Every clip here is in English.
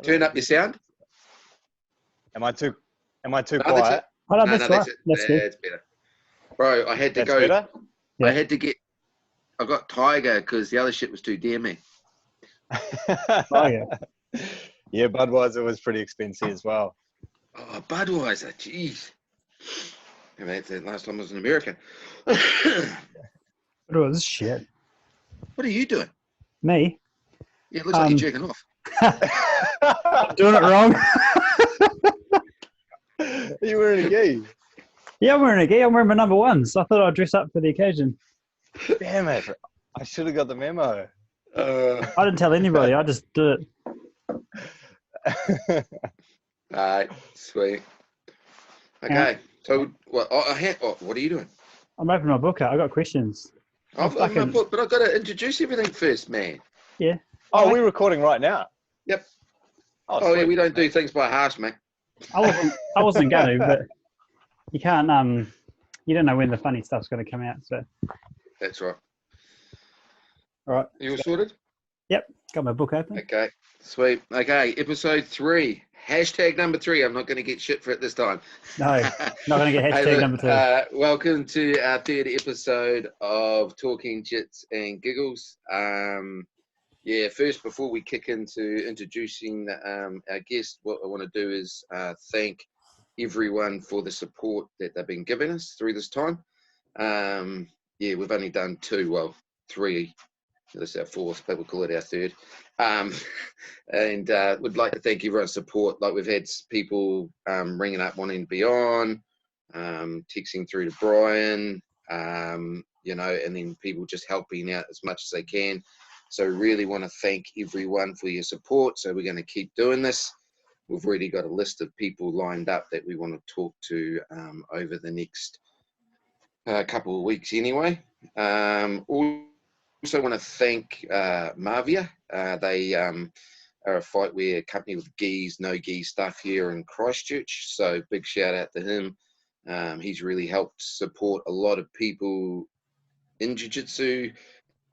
Turn up your sound. Am I too No, quiet? Oh, no, that's right. it. That's good. That's better. Bro, I had to That's go. better? Yeah. I had to get. I got Tiger because the other shit was too dear me. Tiger. Yeah, Budweiser was pretty expensive as well. Oh, Budweiser, jeez. I mean, that's the last time I was in America. It was shit. What are you doing? Me? Yeah, it looks like you're jerking off. Doing it wrong. You were in a gi. Yeah, I'm wearing a gi. I'm wearing my number ones. I thought I'd dress up for the occasion. Damn it. I should have got the memo. I didn't tell anybody. I just did it. All right, sweet. Okay, so what are you doing? I'm opening my book out. I got questions. I've got my book, but I've got to introduce everything first, man. Yeah. Oh, we're recording right now. Yep. Oh, yeah, we don't do things by half, mate. I wasn't going to, but you can't. You don't know when the funny stuff's going to come out. So. That's right. All right. You all sorted? Yep. Got my book open. Okay. Sweet. Okay. Episode 3. Hashtag number 3. I'm not going to get shit for it this time. No, not going to get hashtag number 2. Welcome to our 3rd episode of Talking Jits and Giggles. Yeah, first, before we kick into introducing our guest, what I want to do is thank everyone for the support that they've been giving us through this time. Yeah, we've only done 2, well, 3. This is our 4th, but we'll call it our 3rd. And would like to thank everyone's support. Like, we've had people ringing up wanting to be on, texting through to Bryan, you know, and then people just helping out as much as they can. So really want to thank everyone for your support. So we're going to keep doing this. We've already got a list of people lined up that we want to talk to over the next couple of weeks anyway. Also want to thank Marvia. They are a fightwear company with gis, no gi stuff here in Christchurch. So big shout out to him. He's really helped support a lot of people in jiu-jitsu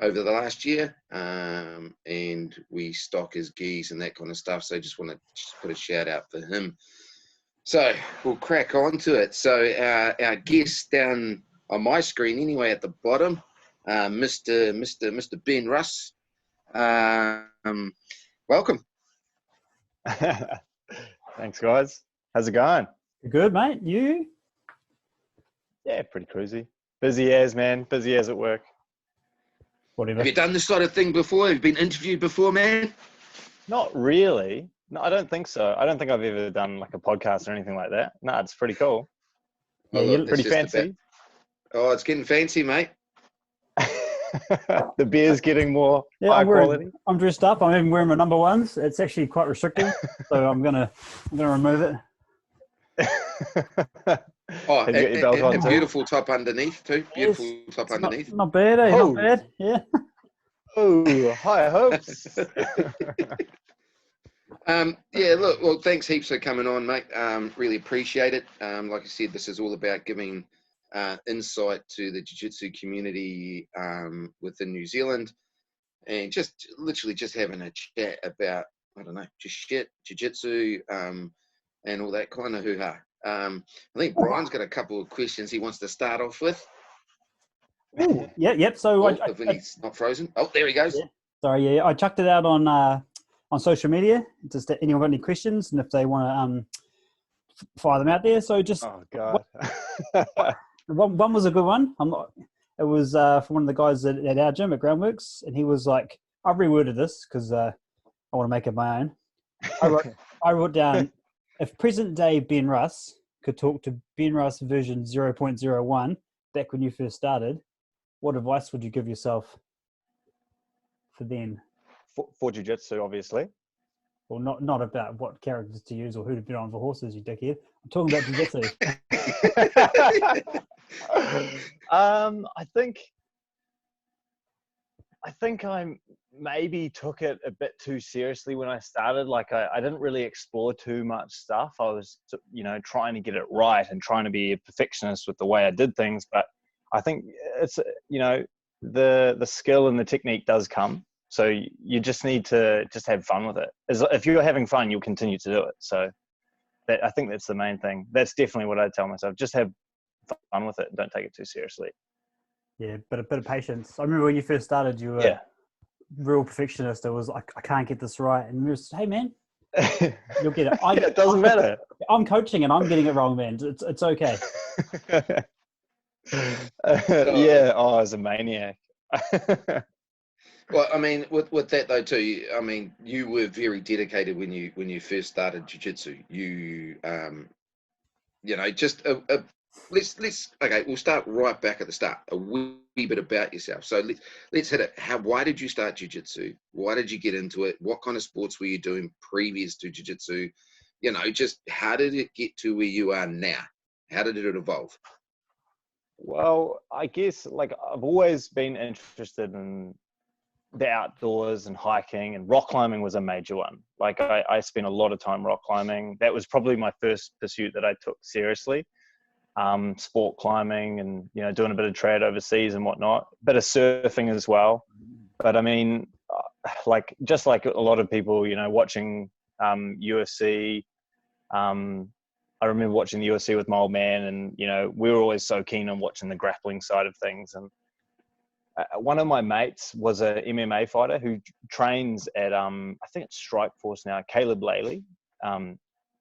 over the last year, and we stock his gis and that kind of stuff. So just want to put a shout out for him. So we'll crack on to it. So our guest down on my screen anyway at the bottom, Mr. Ben Russ. Welcome. Thanks, guys. How's it going? Good, mate. You? Yeah, pretty cruisy. Busy as, man. Busy as at work. Whatever. Have you done this sort of thing before? Have you been interviewed before, man? Not really. No, I don't think so. I don't think I've ever done like a podcast or anything like that. No, it's pretty cool. Yeah, Oh, look, Pretty fancy. Oh, it's getting fancy, mate. The beer's getting more high quality. I'm dressed up. I'm even wearing my number ones. It's actually quite restrictive, so I'm gonna remove it. Oh, and too? beautiful top underneath too. Beautiful top underneath. Not bad, eh? Oh. Not bad. Yeah. Oh, high hopes. Yeah, look, well, thanks heaps for coming on, mate. Really appreciate it. Like I said, this is all about giving insight to the jiu-jitsu community within New Zealand, and just literally just having a chat about, I don't know, just shit, jiu-jitsu, and all that kind of hoo-ha. I think Brian's got a couple of questions he wants to start off with. Ooh, yep. So if he's not frozen. Oh, there he goes. Yeah. Sorry, yeah. I chucked it out on social media. Just anyone got any questions, and if they want to fire them out there. So just Oh God. one was a good one. It was from one of the guys at our gym at Groundworx, and he was like, I've reworded this because I want to make it my own. I wrote down, if present day Ben Russ could talk to Ben Russ version 0.01 back when you first started, what advice would you give yourself for then? For jiu-jitsu, obviously. Well, not about what characters to use or who to bet on for horses, you dickhead. I'm talking about jiu-jitsu. I think I maybe took it a bit too seriously when I started. Like I didn't really explore too much stuff. I was, trying to get it right and trying to be a perfectionist with the way I did things. But I think it's, the skill and the technique does come. So you just need to just have fun with it. If you're having fun, you'll continue to do it. So I think that's the main thing. That's definitely what I tell myself. Just have fun with it. Don't take it too seriously. Yeah, but a bit of patience. I remember when you first started, you were real perfectionist. It was like, I can't get this right. And we were just, hey, man, you'll get it. It doesn't matter. I'm coaching and I'm getting it wrong, man. It's okay. Yeah. Oh, I was a maniac. Well, I mean, with that though too, I mean, you were very dedicated when you first started jiu-jitsu. You just let's okay. We'll start right back at the start. A wee bit about yourself. So let's hit it. Why did you start jiu-jitsu? Why did you get into it? What kind of sports were you doing previous to jiu-jitsu? Just how did it get to where you are now? How did it evolve? Well, I guess I've always been interested in the outdoors and hiking, and rock climbing was a major one. I spent a lot of time rock climbing. That was probably my first pursuit that I took seriously. Sport climbing and, doing a bit of trad overseas and whatnot, a bit of surfing as well. But I mean, just like a lot of people, watching UFC, I remember watching the UFC with my old man, and, we were always so keen on watching the grappling side of things. And one of my mates was a MMA fighter who trains at, I think it's Strikeforce now, Caleb Laley.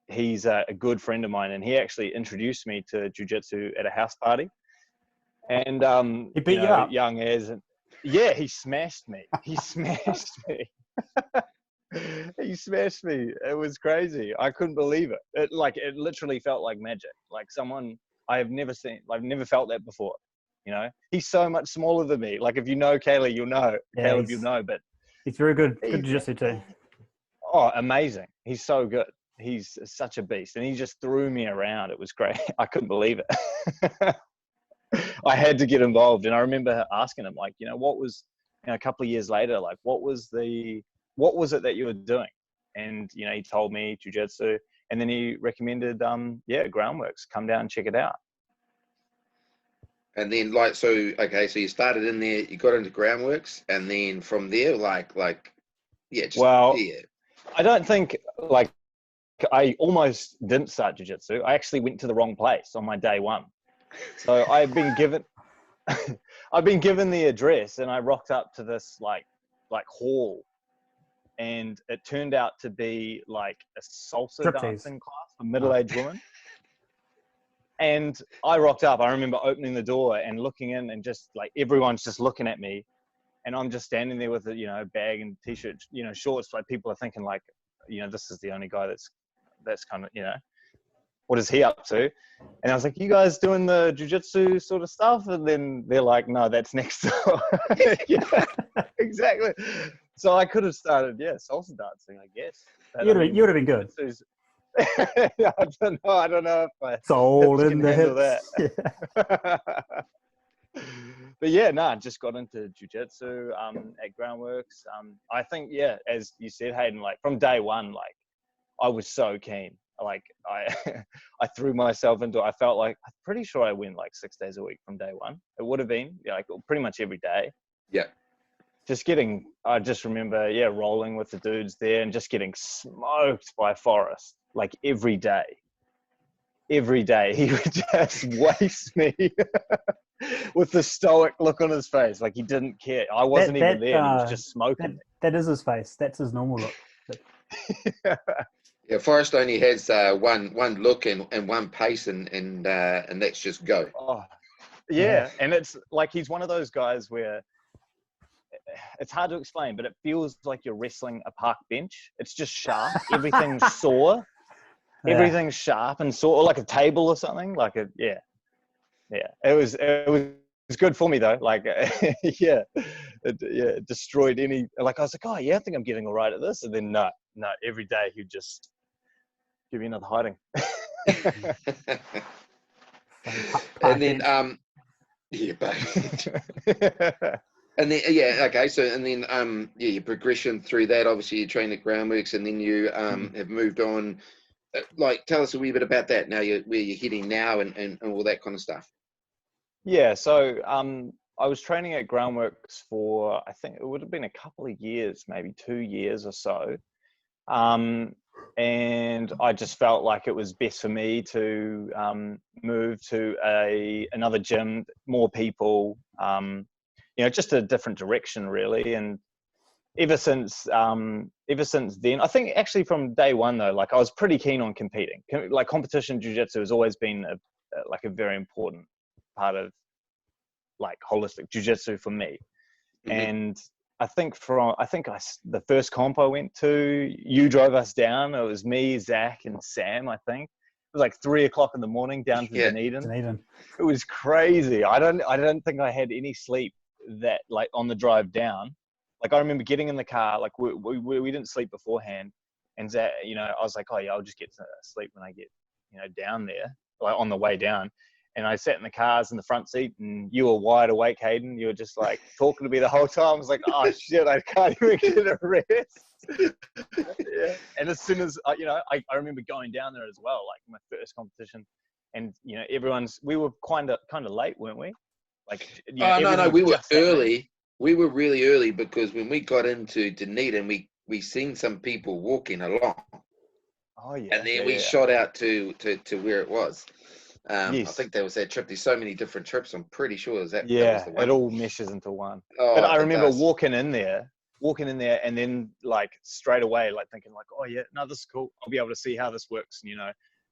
He's a good friend of mine, and he actually introduced me to jiu-jitsu at a house party. And, He beat you up? young as, yeah, he smashed me. He smashed me. He smashed me. It was crazy. I couldn't believe it. It literally felt like magic. Like someone I've never seen. I've never felt that before. He's so much smaller than me. Like if you know Caleb, you'll know. Yeah, Caleb, you'll know. But he's very good. Good jiu-jitsu too. Oh, amazing! He's so good. He's such a beast, and he just threw me around. It was great. I couldn't believe it. I had to get involved, and I remember asking him, what was, a couple of years later, what was it that you were doing? And he told me jiu-jitsu, and then he recommended, Groundworx. Come down and check it out. And then so you started in there, you got into Groundworx, and then from there, I don't think I almost didn't start jiu-jitsu. I actually went to the wrong place on my day one. So I've been given the address, and I rocked up to this hall, and it turned out to be a salsa dancing class for middle-aged women. And I rocked up. I remember opening the door and looking in, and just everyone's just looking at me, and I'm just standing there with a bag and t-shirt, shorts. People are thinking this is the only guy that's kind of, what is he up to? And I was like, you guys doing the jiu-jitsu sort of stuff? And then they're like, no, that's next door. Yeah, exactly. So I could have started, salsa dancing, I guess. You would have been good. I don't know if I soul in the hips. That. Yeah. But just got into jiu-jitsu at Groundworx. I think, as you said, Hayden, from day one, I was so keen. I threw myself into it. I felt I'm pretty sure I went 6 days a week from day one. It would have been pretty much every day. Yeah. I just remember, rolling with the dudes there and just getting smoked by Forrest, every day. Every day he would just waste me with the stoic look on his face. He didn't care. I wasn't even there. And he was just smoking. That is his face. That's his normal look. Yeah, Forrest only has one look and one pace, and that's just go. Oh, yeah. And it's he's one of those guys where it's hard to explain, but it feels like you're wrestling a park bench. It's just sharp. Everything's sore. Yeah. Everything's sharp and sore, or like a table or something. It was good for me though. It destroyed any. I was like, oh yeah, I think I'm getting all right at this. And then no, every day he'd just give you another hiding. And then and then so and then your progression through that, obviously you trained at Groundworx, and then you have moved on. Tell us a wee bit about that now, where you're heading now, and all that kind of stuff. Yeah, so I was training at Groundworx for, I think it would have been a couple of years, maybe 2 years or so. And I just felt like it was best for me to move to another gym, more people, just a different direction really. And ever since then, I think actually from day one though, like I was pretty keen on competing. Like competition jiu-jitsu has always been a very important part of like holistic jiu-jitsu for me. Mm-hmm. And I think the first comp I went to, you drove us down. It was me, Zach, and Sam. I think it was like 3 o'clock in the morning down to Dunedin. It was crazy. I don't think I had any sleep that like on the drive down. Like I remember getting in the car. Like we didn't sleep beforehand, and Zach, I was like, oh yeah, I'll just get to sleep when I get down there, like on the way down. And I sat in the cars in the front seat, and you were wide awake, Hayden. You were just like talking to me the whole time. I was like, oh shit, I can't even get a rest. Yeah. And as soon as I remember going down there as well, like my first competition, and we were kind of late, weren't we? Like, no, we were early. We were really early because when we got into Dunedin, we seen some people walking along. Oh yeah. And then we shot out to where it was. Yes. I think there was that trip. There's so many different trips. I'm pretty sure that was the one. It all meshes into one. Oh, but I remember walking in there, and then like straight away, like thinking like, oh yeah, no, this is cool. I'll be able to see how this works. And,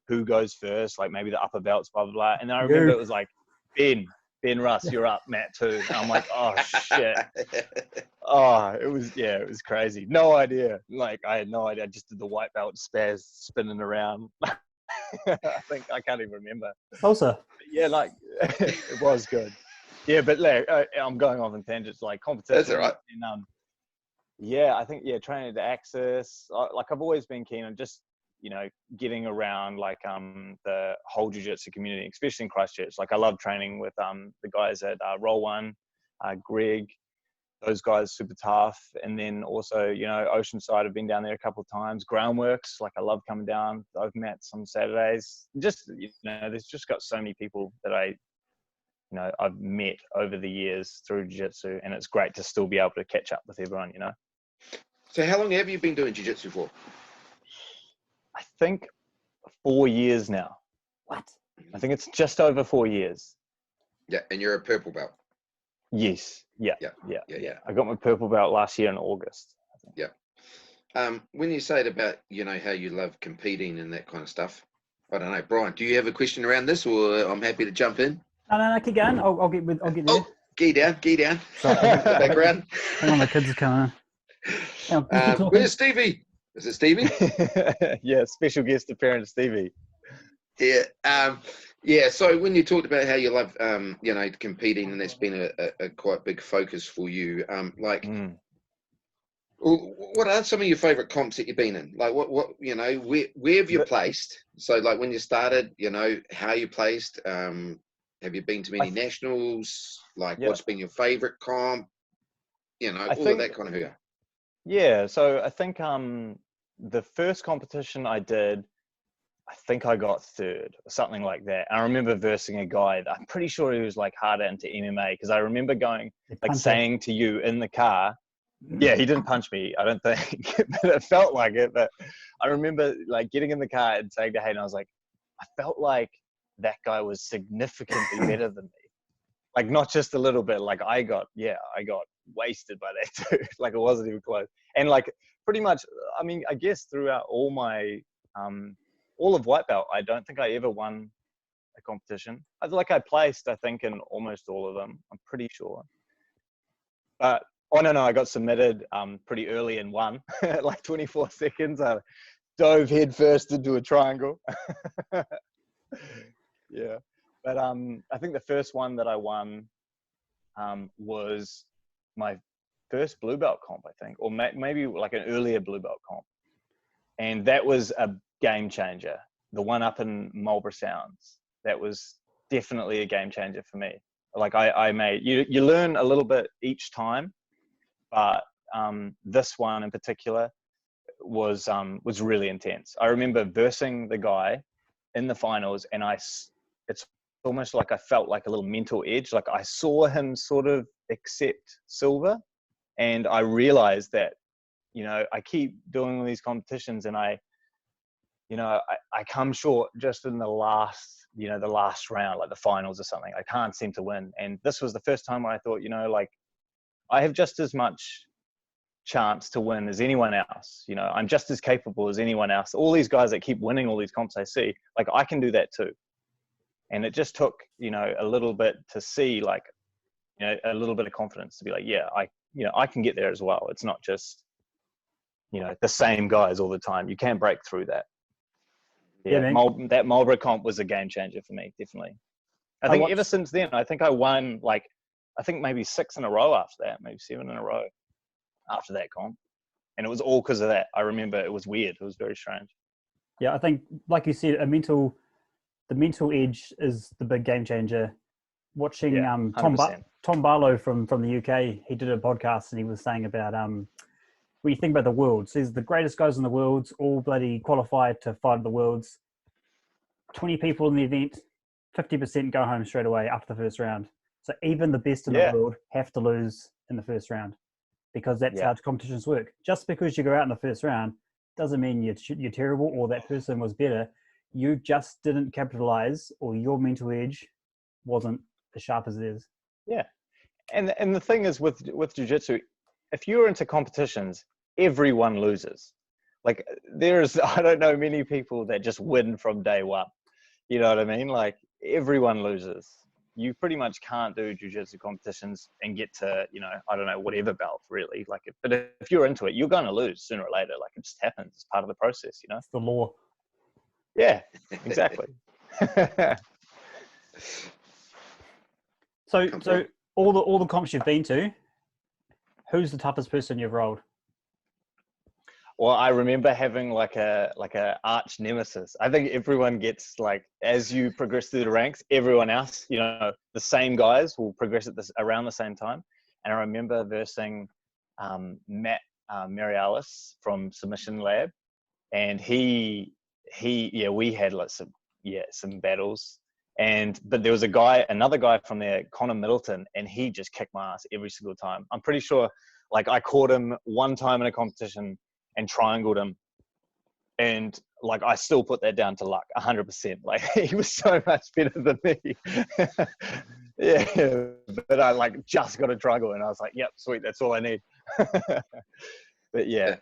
who goes first, like maybe the upper belts, blah, blah, blah. And then I remember it was like, Ben Russ, you're up, Matt too. And I'm like, oh shit. Oh, it was crazy. No idea. Like I had no idea. I just did the white belt spaz spinning around. I can't even remember. Also, yeah, like it was good. Yeah, but like, I'm going off on tangents, like competition. That's all right. And, I think training to access. Like I've always been keen on just getting around like the whole jiu-jitsu community, especially in Christchurch. Like I love training with the guys at Roll One, Greg. Those guys super tough. And then also, Oceanside, I've been down there a couple of times. Groundworx, like I love coming down. I've met some Saturdays. Just, there's just got so many people that I've met over the years through jiu-jitsu, and it's great to still be able to catch up with everyone, So how long have you been doing jiu-jitsu for? I think 4 years now. What? I think it's just over 4 years. Yeah, and you're a purple belt. Yes. Yeah. I got my purple belt last year in August. Yeah. When you say it about how you love competing and that kind of stuff, I don't know, Bryan. Do you have a question around this, or I'm happy to jump in? No, keep going. I'll get there. Oh, gee down. Sorry, Background. Hang on, the kids are coming. Where's Stevie? Is it Stevie? Yeah, special guest appearance, Stevie. Yeah. So when you talked about how you love, competing, and that's been a quite big focus for you, what are some of your favorite comps that you've been in? Like where have you placed? So like when you started, how you placed, have you been to many nationals? Like what's been your favorite comp? All of that kind of thing. Yeah. So I think, the first competition I did, I think I got third or something like that. I remember versing a guy that I'm pretty sure he was like harder into MMA, because I remember saying to you in the car, yeah, he didn't punch me, I don't think, but it felt like it. But I remember like getting in the car and saying to Hayden, I was like, I felt like that guy was significantly better than me. Like not just a little bit, like I got wasted by that too. Like it wasn't even close. And like pretty much, I mean, I guess throughout all my, all of white belt, I don't think I ever won a competition. I placed, I think, in almost all of them. I'm pretty sure. But I got submitted pretty early and won, like 24 seconds. I dove head first into a triangle. Yeah, but I think the first one that I won was my first blue belt comp, I think, or maybe like an earlier blue belt comp, and that was a game changer. The one up in Marlborough Sounds, that was definitely a game changer for me. Like I made you learn a little bit each time, but this one in particular was really intense. I remember versing the guy in the finals, and it's almost like I felt like a little mental edge. Like I saw him sort of accept silver, and I realized that, you know, I keep doing all these competitions and I come short just in the last round, like the finals or something. I can't seem to win. And this was the first time I thought, you know, like I have just as much chance to win as anyone else. You know, I'm just as capable as anyone else. All these guys that keep winning all these comps I see, like I can do that too. And it just took, you know, a little bit to see, like, you know, a little bit of confidence to be like, yeah, I can get there as well. It's not just, you know, the same guys all the time. You can break through that. Yeah, that Marlborough comp was a game changer for me, definitely. I think ever since then, I think I won, like, I think maybe 6 in a row after that, maybe 7 in a row after that comp. And it was all because of that. I remember it was weird. It was very strange. Yeah, I think, like you said, the mental edge is the big game changer. Watching Tom Barlow from the UK, he did a podcast and he was saying about when you think about the Worlds, there's the greatest guys in the Worlds, all bloody qualified to fight at the Worlds. 20 people in the event, 50% go home straight away after the first round. So even the best in the world have to lose in the first round, because that's how competitions work. Just because you go out in the first round doesn't mean you're terrible or that person was better. You just didn't capitalize, or your mental edge wasn't as sharp as theirs. Yeah. And the thing is with jiu-jitsu, if you're into competitions, everyone loses. Like I don't know many people that just win from day one. You know what I mean? Like everyone loses. You pretty much can't do jiu-jitsu competitions and get to, you know, I don't know, whatever belt really. Like, but if you're into it, you're going to lose sooner or later. Like it just happens. It's part of the process, you know? It's the law. Yeah, exactly. So all the comps you've been to, who's the toughest person you've rolled? Well, I remember having like a arch nemesis. I think everyone gets, like, as you progress through the ranks, everyone else, you know, the same guys will progress at around the same time. And I remember versing Matt Marialis from Submission Lab, and we had like some battles. But there was another guy from there, Connor Middleton, and he just kicked my ass every single time. I'm pretty sure, like, I caught him one time in a competition and triangled him, and like I still put that down to luck 100%. Like he was so much better than me. Yeah, but I like just got a triangle and I was like, yep, sweet, that's all I need. But yeah.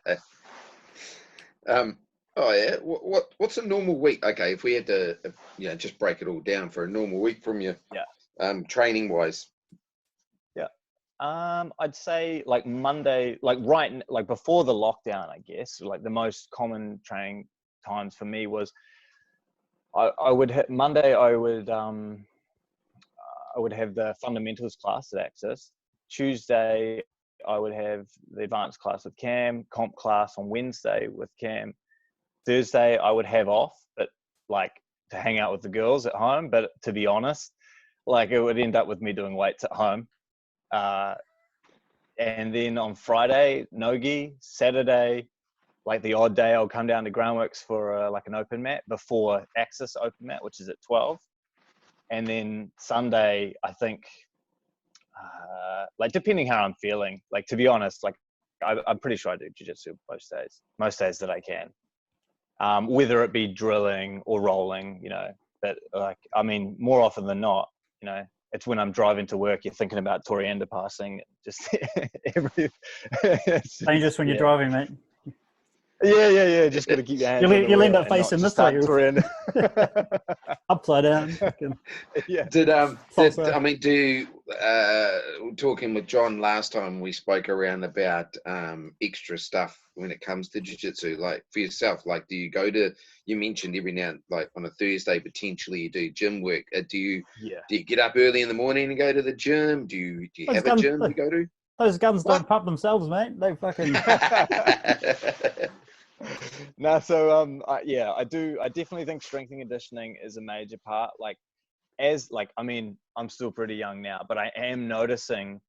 Oh yeah, what's a normal week? Okay, if we had to, you know, just break it all down for a normal week from you, training wise. I'd say like Monday, like before the lockdown, I guess, like the most common training times for me was I would hit Monday. I would have the fundamentals class at Access. Tuesday, I would have the advanced class with Cam, comp class on Wednesday with Cam. Thursday, I would have off, but like to hang out with the girls at home. But to be honest, like it would end up with me doing weights at home. And then on Friday, no-gi. Saturday, like the odd day, I'll come down to Groundworx for like an open mat before Access open mat, which is at 12. And then Sunday, I think, like depending how I'm feeling, like to be honest, like I'm pretty sure I do jiu-jitsu most days that I can. Whether it be drilling or rolling, you know, but like, I mean, more often than not, you know, it's when I'm driving to work, you're thinking about Tori underpassing, just dangerous when you're driving, mate. Yeah. Just got to keep your hands on the you'll end wheel up facing this way. Upside down. Yeah. Talking with John last time, we spoke around about extra stuff when it comes to jiu-jitsu, like for yourself, like do you go to, you mentioned every now and like on a Thursday potentially you do gym work, do you get up early in the morning and go to the gym? Do you have a gym to go to? Those guns don't pop themselves, mate. They fucking No, so I definitely think strength and conditioning is a major part. Like I mean, I'm still pretty young now, but I am noticing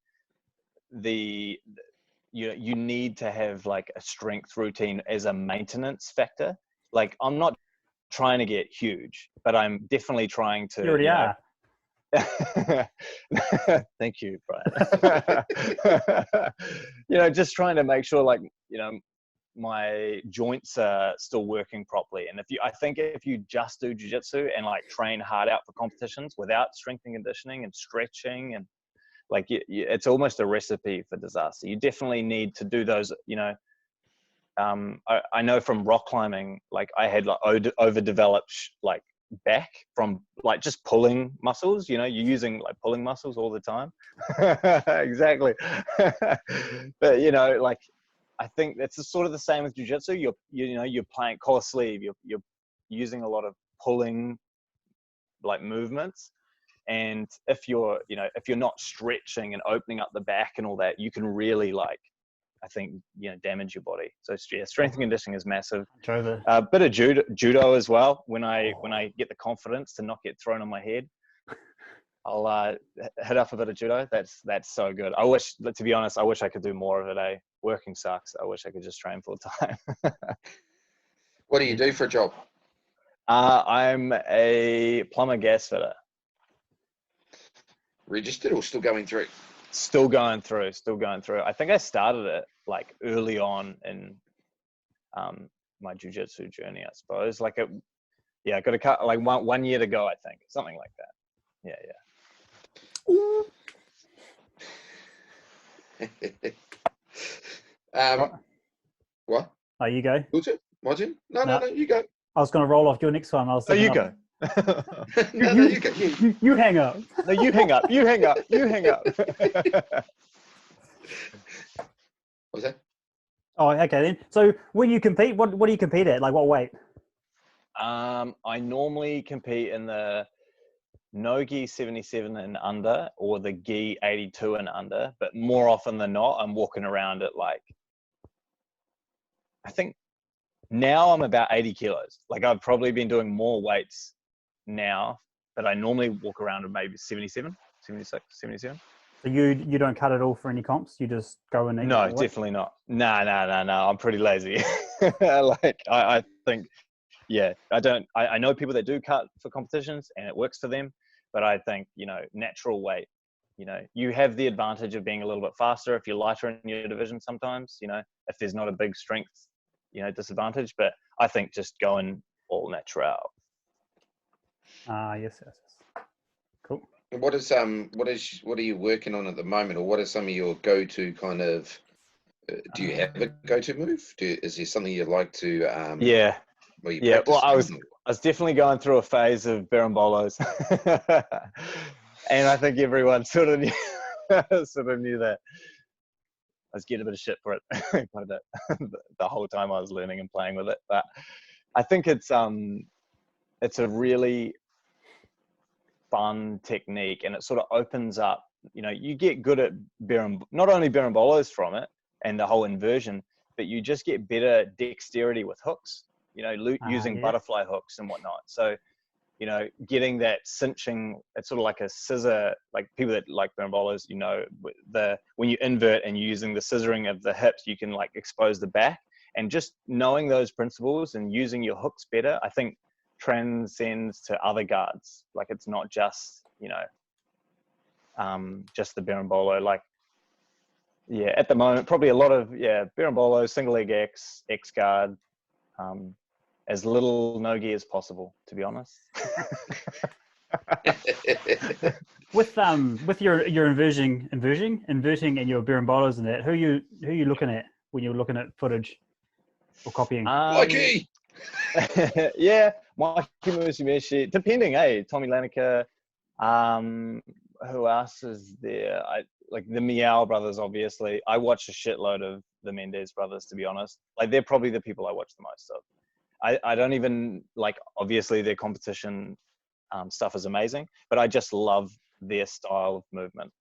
you need to have like a strength routine as a maintenance factor. Like I'm not trying to get huge, but I'm definitely trying to. You already are. Thank you, Bryan. You know, just trying to make sure, like, you know, my joints are still working properly. And I think if you just do jiu-jitsu and like train hard out for competitions without strength and conditioning and stretching, and like, it's almost a recipe for disaster. You definitely need to do those, you know. I know from rock climbing, like I had like overdeveloped like back from like just pulling muscles. You know, you're using like pulling muscles all the time. Exactly. But you know, like I think it's sort of the same with jiu-jitsu. You're playing collar sleeve. You're using a lot of pulling like movements. And if you're not stretching and opening up the back and all that, you can really like, I think, you know, damage your body. So yeah, strength and conditioning is massive. A bit of judo as well. When I get the confidence to not get thrown on my head, I'll hit up a bit of judo. That's so good. To be honest, I wish I could do more of it. Working sucks. I wish I could just train full time. What do you do for a job? I'm a plumber gas fitter. Registered or still going through? Still going through. I think I started it like early on in my jiu-jitsu journey, I suppose. Like I got to cut like 1 year to go, I think, something like that. Yeah. What? Oh, you go. Martin? No, you go. I was going to roll off your next one. You go. No, you go. You hang up. No, you hang up. You hang up. What's that? Oh, okay then. So when you compete, what do you compete at? Like what weight? I normally compete in the no-gi 77 and under, or the gi 82 and under, but more often than not, I'm walking around at like, I think now I'm about 80 kilos. Like I've probably been doing more weights now, but I normally walk around at maybe 77, 76, 77. So you don't cut it all for any comps? You just go in? No, definitely not. No. I'm pretty lazy. Like I think, yeah, I know people that do cut for competitions and it works for them, but I think, you know, natural weight, you know, you have the advantage of being a little bit faster if you're lighter in your division sometimes, you know, if there's not a big strength, you know, disadvantage, but I think just going all natural. Yes. Cool. What are you working on at the moment, or what are some of your go-to kind of? Do you have a go-to move? Is there something you'd like to? Yeah. Well, I was definitely going through a phase of berimbolos, and I think everyone sort of knew that. I was getting a bit of shit for it quite a bit the whole time I was learning and playing with it, but I think it's a really fun technique, and it sort of opens up, you know, you get good at not only berimbolos from it and the whole inversion, but you just get better dexterity with hooks, you know, using butterfly hooks and whatnot. So, you know, getting that cinching, it's sort of like a scissor, like people that like berimbolos, you know, when you invert and you're using the scissoring of the hips, you can like expose the back, and just knowing those principles and using your hooks better, I think transcends to other guards. Like it's not just, you know, just the berimbolo. Like, yeah, at the moment, probably a lot of, berimbolo, single leg X guard, as little no-gi as possible, to be honest. With your inverting and your berimbolos and that, who you looking at when you're looking at footage or copying? Mikey! Yeah, Mikey Mushimeshi, depending, Tommy Lanniker. Who else is there? Like the Meow brothers, obviously. I watch a shitload of the Mendez brothers, to be honest. Like they're probably the people I watch the most of. I don't even, like, obviously their competition stuff is amazing, but I just love their style of movement.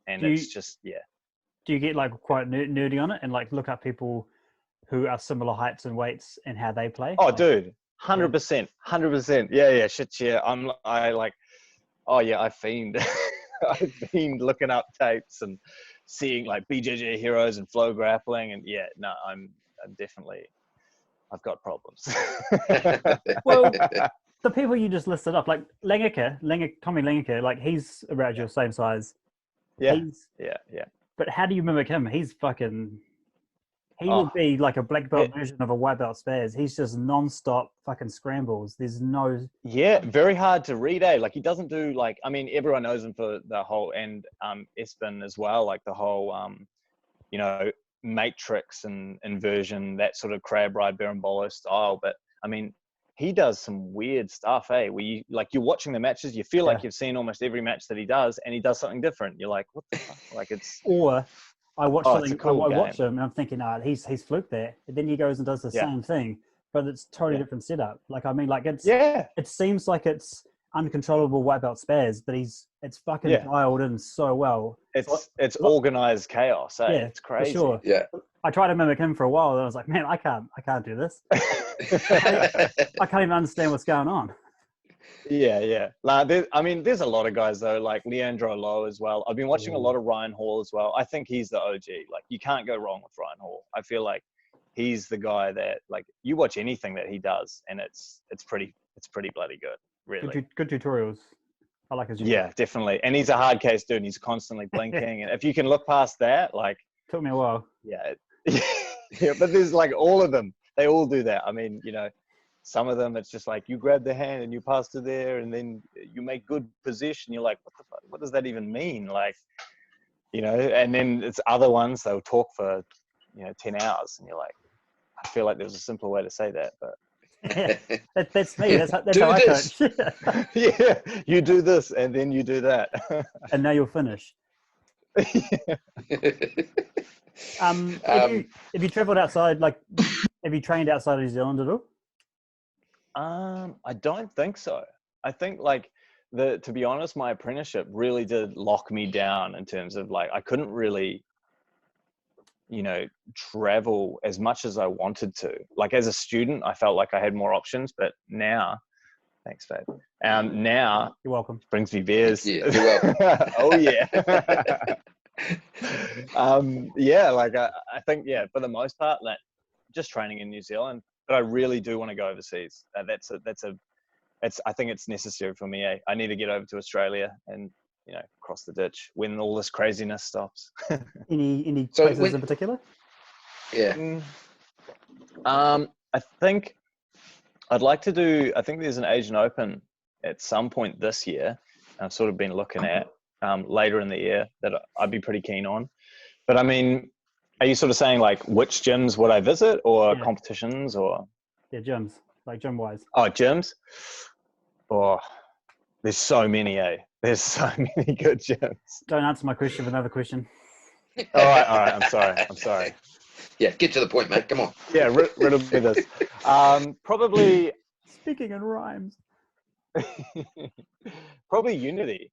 And it's just, yeah. Do you get like quite nerdy on it and like look up people who are similar heights and weights and how they play? Oh, dude, 100%. Yeah, shit, yeah. I fiend. I fiend looking up tapes and seeing like BJJ heroes and flow grappling, and I'm definitely, I've got problems. Well, the people you just listed up, like Tommy Langeker, like he's around your same size. Yeah. He's, Yeah. but how do you mimic him? He's fucking. He Oh. would be like a black belt version of a white belt Spaz. He's just non-stop fucking scrambles. There's no. Yeah, very hard to read, eh? Like he doesn't do like, I mean, everyone knows him for the whole, and Espen as well, like the whole, you know, matrix and inversion, that sort of crab ride berimbolos style. But I mean, he does some weird stuff, eh? Where you like, you're watching the matches, you feel like you've seen almost every match that he does, and he does something different. You're like, what the fuck? Like it's. Or I watch something. Cool I watch him, and I'm thinking, he's fluked there. And then he goes and does the same thing, but it's totally different setup. Like I mean, like it's It seems like it's uncontrollable white belt Spaz, but it's fucking dialed in so well. It's organized chaos. Eh? Yeah, it's crazy. For sure. Yeah. I tried to mimic him for a while, and I was like, man, I can't do this. I can't even understand what's going on. Yeah. Like, there's a lot of guys though, like Leandro Lowe as well. I've been watching a lot of Ryan Hall as well. I think he's the OG. Like you can't go wrong with Ryan Hall. I feel like he's the guy that like you watch anything that he does, and it's pretty bloody good. Really good tutorials. I like his. Yeah, definitely. And he's a hard case dude. And he's constantly blinking, and if you can look past that, like took me a while. Yeah. Yeah, but there's like all of them. They all do that. I mean, you know. Some of them, it's just like you grab the hand and you pass to there, and then you make good position. You're like, what the fuck? What does that even mean? Like, you know. And then it's other ones they'll talk for, 10 hours, and you're like, I feel like there's a simpler way to say that, but that's me. That's how I coach. Yeah, you do this and then you do that, and now you'll finish. Have you travelled outside? Like, have you trained outside of New Zealand at all? I don't think so. I think like to be honest, my apprenticeship really did lock me down in terms of like, I couldn't really, travel as much as I wanted to. Like as a student, I felt like I had more options, but now, thanks, Fab. Now you're welcome. Brings me beers. Yeah, you're welcome. Oh yeah. Yeah, like I think, for the most part, like just training in New Zealand. But I really do want to go overseas. I think it's necessary for me. I need to get over to Australia and cross the ditch when all this craziness stops. Any places in particular? Yeah. I think I'd like to do. I think there's an Asian Open at some point this year. I've sort of been looking at later in the year that I'd be pretty keen on. But I mean. Are you sort of saying like which gyms would I visit or competitions or? Yeah, gyms, like gym wise. Oh, gyms? Oh, there's so many, eh? There's so many good gyms. Don't answer my question with another question. All right. I'm sorry. Yeah, get to the point, mate. Come on. Yeah, riddle me this. Probably. Speaking in rhymes. Probably Unity.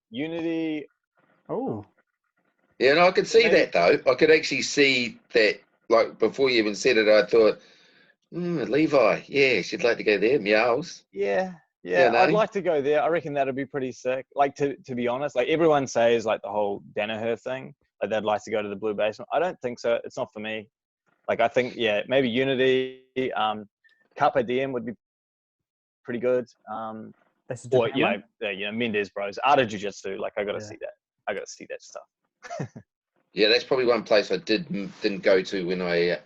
Oh. Yeah, no, I could see that though. I could actually see that. Like before you even said it, I thought, Levi. Yeah, she'd like to go there. Meows. Yeah. I'd like to go there. I reckon that'd be pretty sick. Like to be honest, like everyone says, like the whole Danaher thing, like they'd like to go to the Blue Basement. I don't think so. It's not for me. Like I think, maybe Unity, Carpe Diem would be pretty good. Or Mendez Bros, Art of Jiu-Jitsu. Like I got to see that. I got to see that stuff. Yeah, that's probably one place I didn't go to when I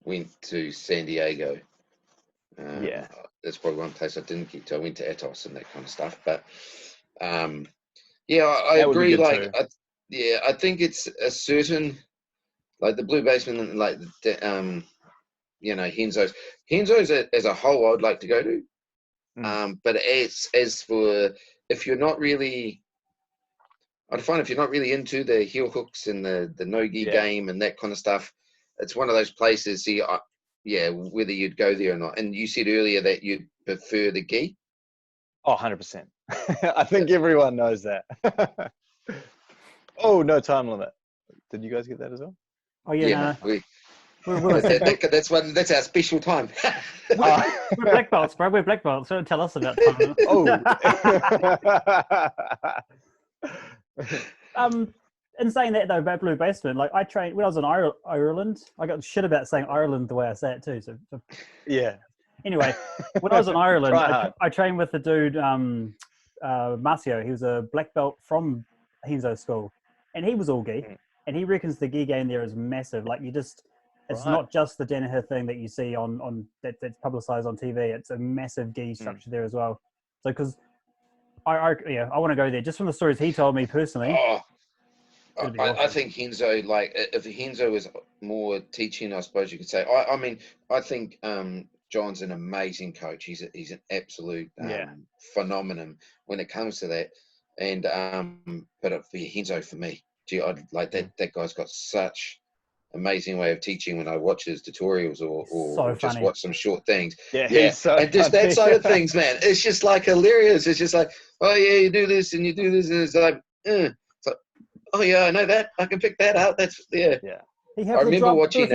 went to San Diego. That's probably one place I didn't get to. I went to Atos and that kind of stuff. But I agree. Like, I think it's a certain, like the Blue Basement and like Henzo's. Henzo's as a whole, I'd like to go to. But as for if you're not really. I'd find if you're not really into the heel hooks and the no-gi game and that kind of stuff, it's one of those places, whether you'd go there or not. And you said earlier that you'd prefer the gi? Oh, 100%. I think everyone knows that. Oh, no time limit. Did you guys get that as well? Oh, yeah. That's our special time. We're black belts, bro. We're black belts. Don't tell us about time limit. In saying that though, about Blue Basement, like I trained when I was in Ireland. I got shit about saying Ireland the way I say it too. So yeah, Anyway, when I was in Ireland, Try hard. I trained with the dude, Marcio. He was a black belt from Henzo school, and he was all gi. And he reckons the gi game there is massive. Like it's Right. not just the Danaher thing that you see on that's publicized on TV. It's a massive gi structure there as well. So because I want to go there just from the stories he told me personally. Oh, It'd be I awesome. think Henzo, like, if Henzo was more teaching, I suppose you could say. I mean, I think John's an amazing coach. He's an absolute phenomenon when it comes to that. And but for Henzo, for me, gee, I'd like that. That guy's got such amazing way of teaching when I watch his tutorials or just watch some short things. Yeah, he's so and just funny. that side of things, man. It's just like hilarious. It's just like, oh yeah, you do this and you do this, and it's like, oh yeah, I know that. I can pick that out. That's Yeah. I remember watching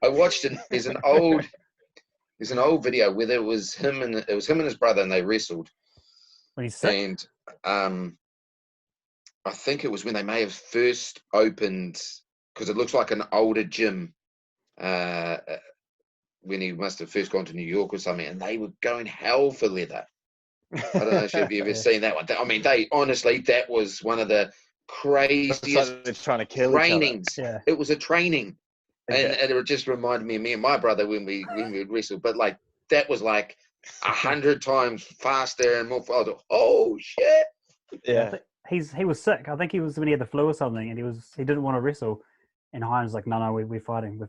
I watched it. There's an old video where it was him and his brother, and they wrestled. When he's sick. And I think it was when they may have first opened, because it looks like an older gym. When he must have first gone to New York or something, and they were going hell for leather. I don't know if you've ever seen that one. I mean, that was one of the craziest trying to kill trainings. Yeah. It was a training. Okay. And it just reminded me of me and my brother when we would wrestle. But like that was like 100 times faster and more. I was like, oh shit! Yeah, he was sick. I think he was when he had the flu or something, and he didn't want to wrestle. And Heinz was like, no, we're fighting,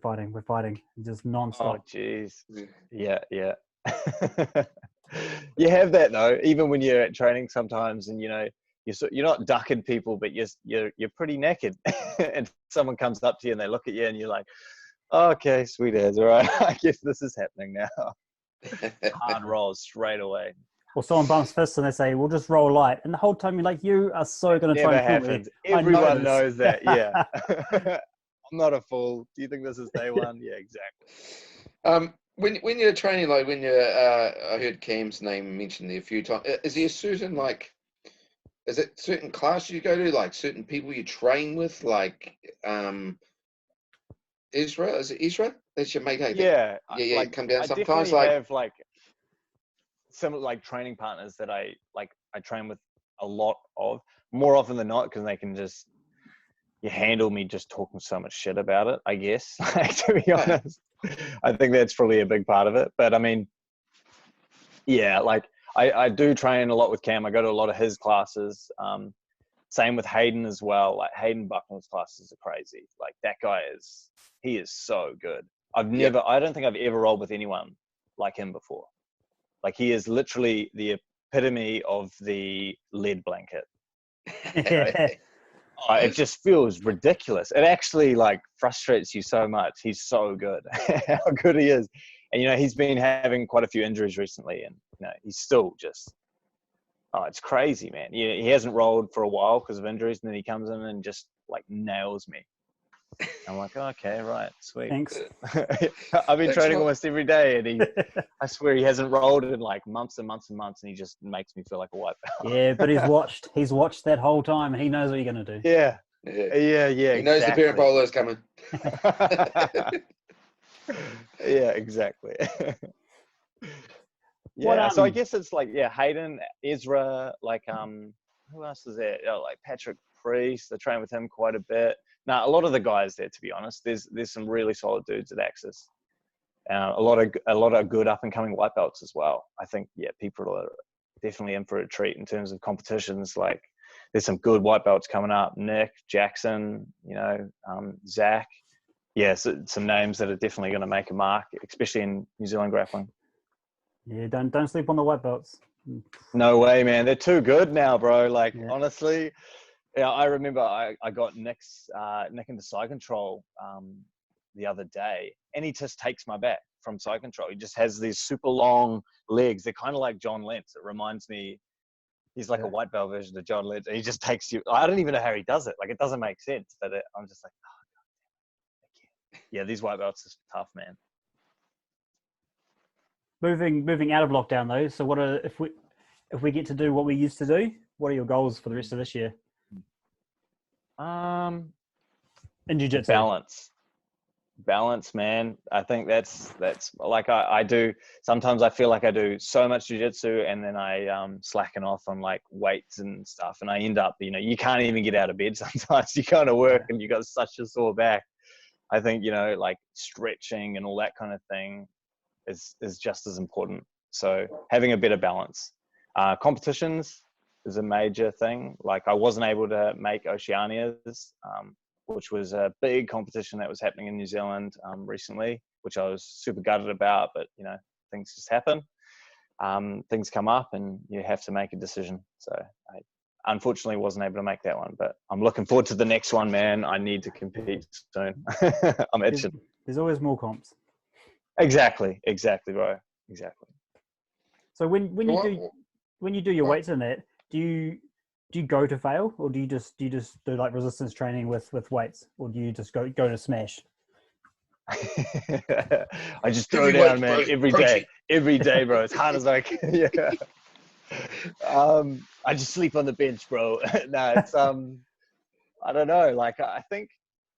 just nonstop. Oh, jeez. Yeah. You have that though, even when you're at training sometimes, and you're not ducking people, but you're pretty naked, and someone comes up to you and they look at you, and you're like, oh, okay, sweet as, all right, I guess this is happening now. Hard rolls straight away. Or someone bumps fists and they say, we'll just roll light, and the whole time you're like, you are so going to try and kill me. Everyone knows that. Yeah. I'm not a fool. Do you think this is day one? Yeah, exactly. When you're training, like when you're, I heard Cam's name mentioned there a few times. Is there a certain is it certain class you go to, like certain people you train with, like Ezra? Is it Ezra? That's your mate. Yeah. Like, come down I sometimes. Definitely have some training partners that I train with a lot of, more often than not, because they can just. You handle me just talking so much shit about it, I guess. To be honest, I think that's probably a big part of it. But I mean, yeah, I do train a lot with Cam. I go to a lot of his classes. Same with Hayden as well. Like Hayden Buckner's classes are crazy. Like that guy he is so good. I don't think I've ever rolled with anyone like him before. Like he is literally the epitome of the lead blanket. It just feels ridiculous. It actually frustrates you so much. He's so good. How good he is. And he's been having quite a few injuries recently, and he's still just it's crazy, man. He hasn't rolled for a while because of injuries, and then he comes in and just nails me. I'm like, okay, right, sweet. Thanks. I've been training almost every day, and I swear he hasn't rolled in months and months and months, and he just makes me feel like a white belt. Yeah, but he's watched that whole time, and he knows what you're going to do. Yeah. He knows the berimbolos is coming. Yeah, exactly. Yeah, so I guess it's Hayden, Ezra, who else is there? Patrick Priest. I train with him quite a bit. Now, a lot of the guys there, to be honest, there's some really solid dudes at Axis. A lot of good up and coming white belts as well. I think people are definitely in for a treat in terms of competitions. There's some good white belts coming up. Nick, Jackson, Zach. Yeah, so some names that are definitely going to make a mark, especially in New Zealand grappling. Yeah, don't sleep on the white belts. No way, man. They're too good now, bro. Honestly. Yeah, I remember I got Nick into side control the other day, and he just takes my back from side control. He just has these super long legs. They're kind of like John Lentz. It reminds me, he's like a white belt version of John Lentz. And he just takes you. I don't even know how he does it. It doesn't make sense. But I'm just like, oh, God. Yeah, these white belts are tough, man. Moving out of lockdown though. So if we get to do what we used to do, what are your goals for the rest of this year? In jiu-jitsu. balance. balance, man. I think that's like I do. Sometimes I feel like I do so much jiu-jitsu and then I slacken off on like weights and stuff, and I end up, you can't even get out of bed sometimes. You go to work and you got such a sore back. I think, like stretching and all that kind of thing is just as important. So having a better balance. Competitions is a major thing. Like I wasn't able to make Oceanias, which was a big competition that was happening in New Zealand recently, which I was super gutted about, but things just happen. Things come up and you have to make a decision. So I unfortunately wasn't able to make that one, but I'm looking forward to the next one, man. I need to compete soon. I'm itching. There's always more comps. Exactly, bro. Exactly. So when you do your weights in that, do you go to fail, or do you just do like resistance training with weights, or do you just go to smash? I just throw down, man, every day, bro, as hard as I can. Yeah. I just sleep on the bench, bro. No, it's I don't know. Like I think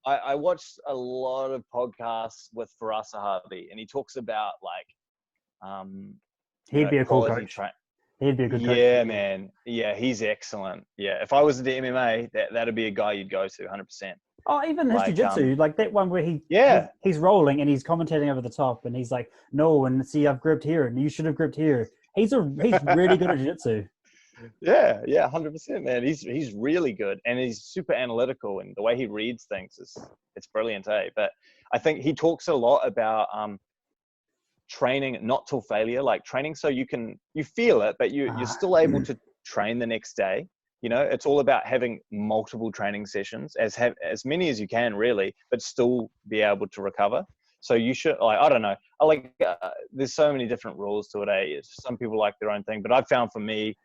I watched a lot of podcasts with Faraz Sahabi, and he talks about like he'd be a cool coach. He'd be a good coach. Yeah, man. Yeah, he's excellent. Yeah, if I was into MMA, that'd be a guy you'd go to, 100%. Oh, even his jiu-jitsu, like that one where he's rolling and he's commentating over the top, and he's like, "No, and see, I've gripped here, and you should have gripped here." He's really good at jiu-jitsu. Yeah, 100%, man. He's really good, and he's super analytical, and the way he reads things it's brilliant, eh? But I think he talks a lot about training not till failure, like training so you feel it, but you're still able to train the next day. It's all about having multiple training sessions, as many as you can, really, but still be able to recover. So you should, like, I don't know, there's so many different rules to it, eh? Some people like their own thing, but I've found for me,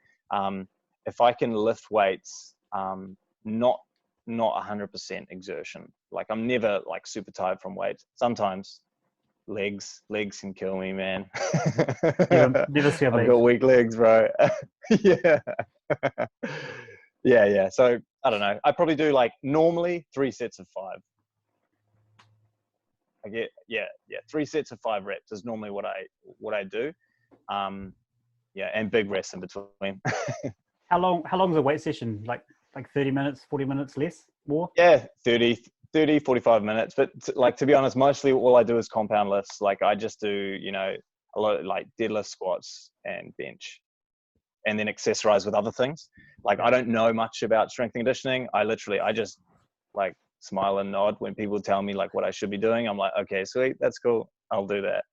if I can lift weights, not 100% exertion, like I'm never like super tired from weights. Sometimes legs can kill me, man. Never see I've got weak legs, bro. yeah. So I don't know. I probably do like normally 3 sets of 5. I get 3 sets of 5 reps is normally what I do. And big rests in between. How long is a weight session? Like 30 minutes, 40 minutes, less, more? Yeah, 30, 45 minutes. But like, to be honest, mostly all I do is compound lifts. Like I just do, a lot of like deadlift, squats, and bench, and then accessorize with other things. Like I don't know much about strength and conditioning. I just like smile and nod when people tell me like what I should be doing. I'm like, okay, sweet, that's cool, I'll do that.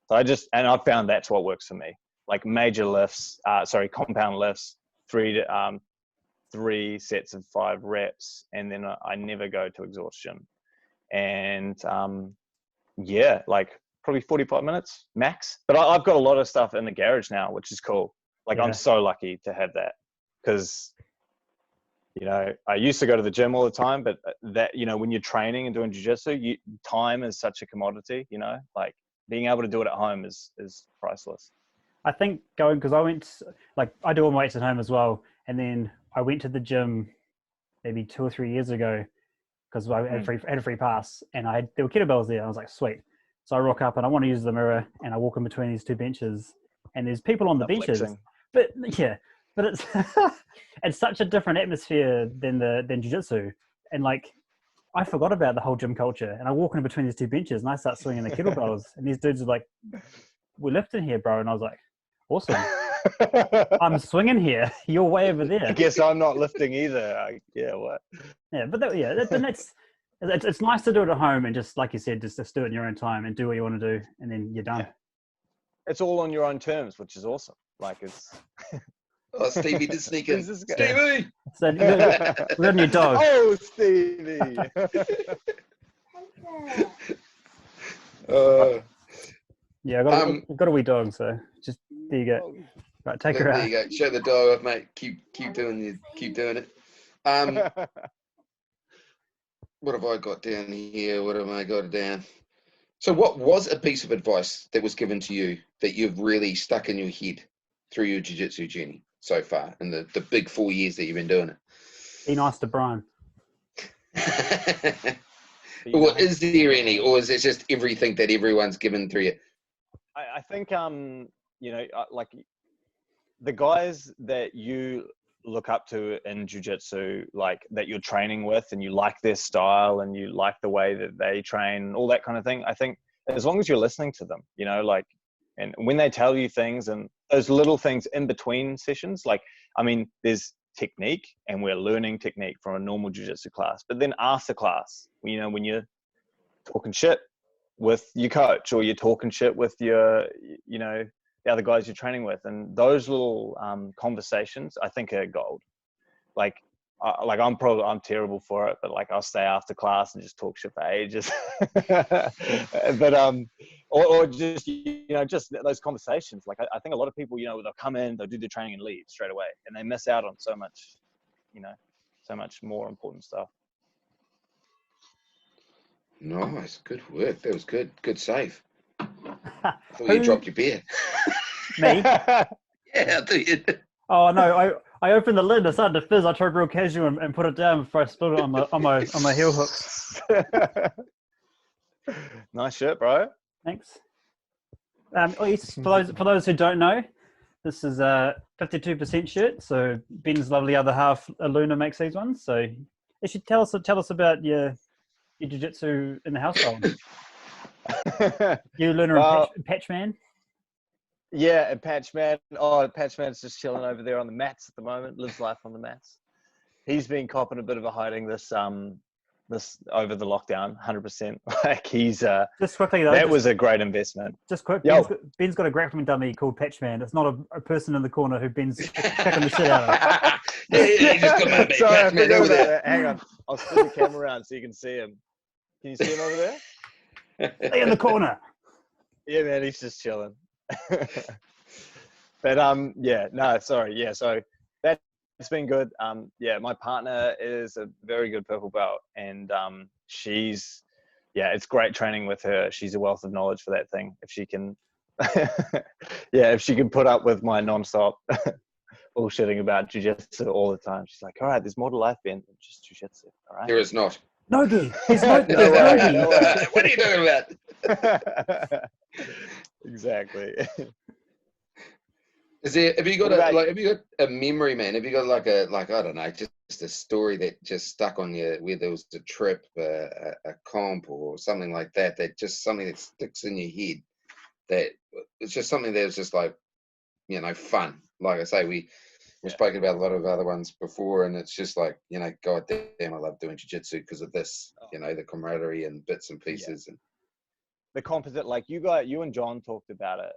So I've found that's what works for me. Like major lifts, compound lifts, 3 sets of 5 reps, and then I never go to exhaustion. And like probably 45 minutes max. But I've got a lot of stuff in the garage now, which is cool. Like I'm so lucky to have that, because I used to go to the gym all the time, but that, when you're training and doing jiu-jitsu, time is such a commodity, like being able to do it at home is priceless. I think because I do all my weights at home as well. And then I went to the gym maybe 2 or 3 years ago because I had a free pass, and there were kettlebells there. I was like, sweet. So I rock up and I want to use the mirror, and I walk in between these 2 benches, and there's people on the benches. Flexing. But it's it's such a different atmosphere than jiu-jitsu. And like, I forgot about the whole gym culture, and I walk in between these 2 benches and I start swinging the kettlebells, and these dudes are like, "We're lifting here, bro." And I was like, awesome. I'm swinging here. You're way over there. I guess I'm not lifting either. What? Yeah, but it's nice to do it at home, and just like you said, just do it in your own time and do what you want to do, and then you're done. Yeah. It's all on your own terms, which is awesome. Like it's. Oh, Stevie did sneak in. Stevie! So we got a new dog. Oh, Stevie! Yeah, I've got a wee dog, so just there you go. Right, take her out. There you go. Show the dog off, mate. Keep doing it. What have I got down here? What have I got down? So what was a piece of advice that was given to you that you've really stuck in your head through your jiu-jitsu journey so far in the big 4 years that you've been doing it? Be nice to Bryan. But, you Or know, is there any, or is it just everything that everyone's given through you? I think, you know, like the guys that you look up to in jiu-jitsu, like that you're training with, and you like their style and you like the way that they train, all that kind of thing. I think as long as you're listening to them, you know, like, and when they tell you things and those little things in between sessions, like, I mean, there's technique and we're learning technique from a normal jiu-jitsu class, but then after class, you know, when you're talking shit with your coach or you're talking shit with your, you know, the other guys you're training with, and those little conversations I think are gold. Like I'm terrible for it, but like I'll stay after class and just talk shit for ages. But or just, you know, just those conversations. Like I think a lot of people, you know, they'll come in, they'll do their training and leave straight away, and they miss out on so much, you know, so much more important stuff. Nice, good work. That was good. Good save. I thought Who- you dropped your beer. Me? Yeah, I thought you did. Oh no! I opened the lid. I started to fizz. I tried real casual and put it down before I spilled it on my heel hooks. Nice shirt, bro. Thanks. For those who don't know, this is a 52% shirt. So Ben's lovely other half, Luna, makes these ones. So you should tell us about your jiu-jitsu in the household. You, Luna, and Patchman. Yeah, and Patchman. Oh, Patchman's just chilling over there on the mats at the moment. Lives life on the mats. He's been copping a bit of a hiding this over the lockdown, 100%. Like he's just quickly though. That was a great investment. Just quick. Yo. Ben's got a grappling dummy called Patchman. It's not a person in the corner who Ben's kicking the shit out of. Yeah, you just got my Sorry, I Patchman forgot over about there. that. Hang on, I'll spin the camera around so you can see him. Can you see him over there? Stay in the corner. Yeah, man, he's just chilling. But yeah, no, sorry, yeah. So that's been good. Yeah, my partner is a very good purple belt, and she's, yeah, it's great training with her. She's a wealth of knowledge for that thing. If she can, yeah, if she can put up with my nonstop bullshitting about jiu-jitsu all the time, she's like, all right, there's more to life, Ben, than just jiu-jitsu. All right. There is not. Nogi. He's Nogi. No way, no way. What are you talking about? Exactly. Is there? Have you got What about- have you got a memory, man? Have you got like I don't know, just a story that just stuck on you, where there was a trip, a comp, or something like that? That just something that sticks in your head. That it's just something that was just like, you know, fun. Like I say, we've spoken about a lot of other ones before, and it's just like, you know, god damn, I love doing jiu-jitsu because of this. You know, the camaraderie and bits and pieces. Yeah. And the composite, like you and John talked about it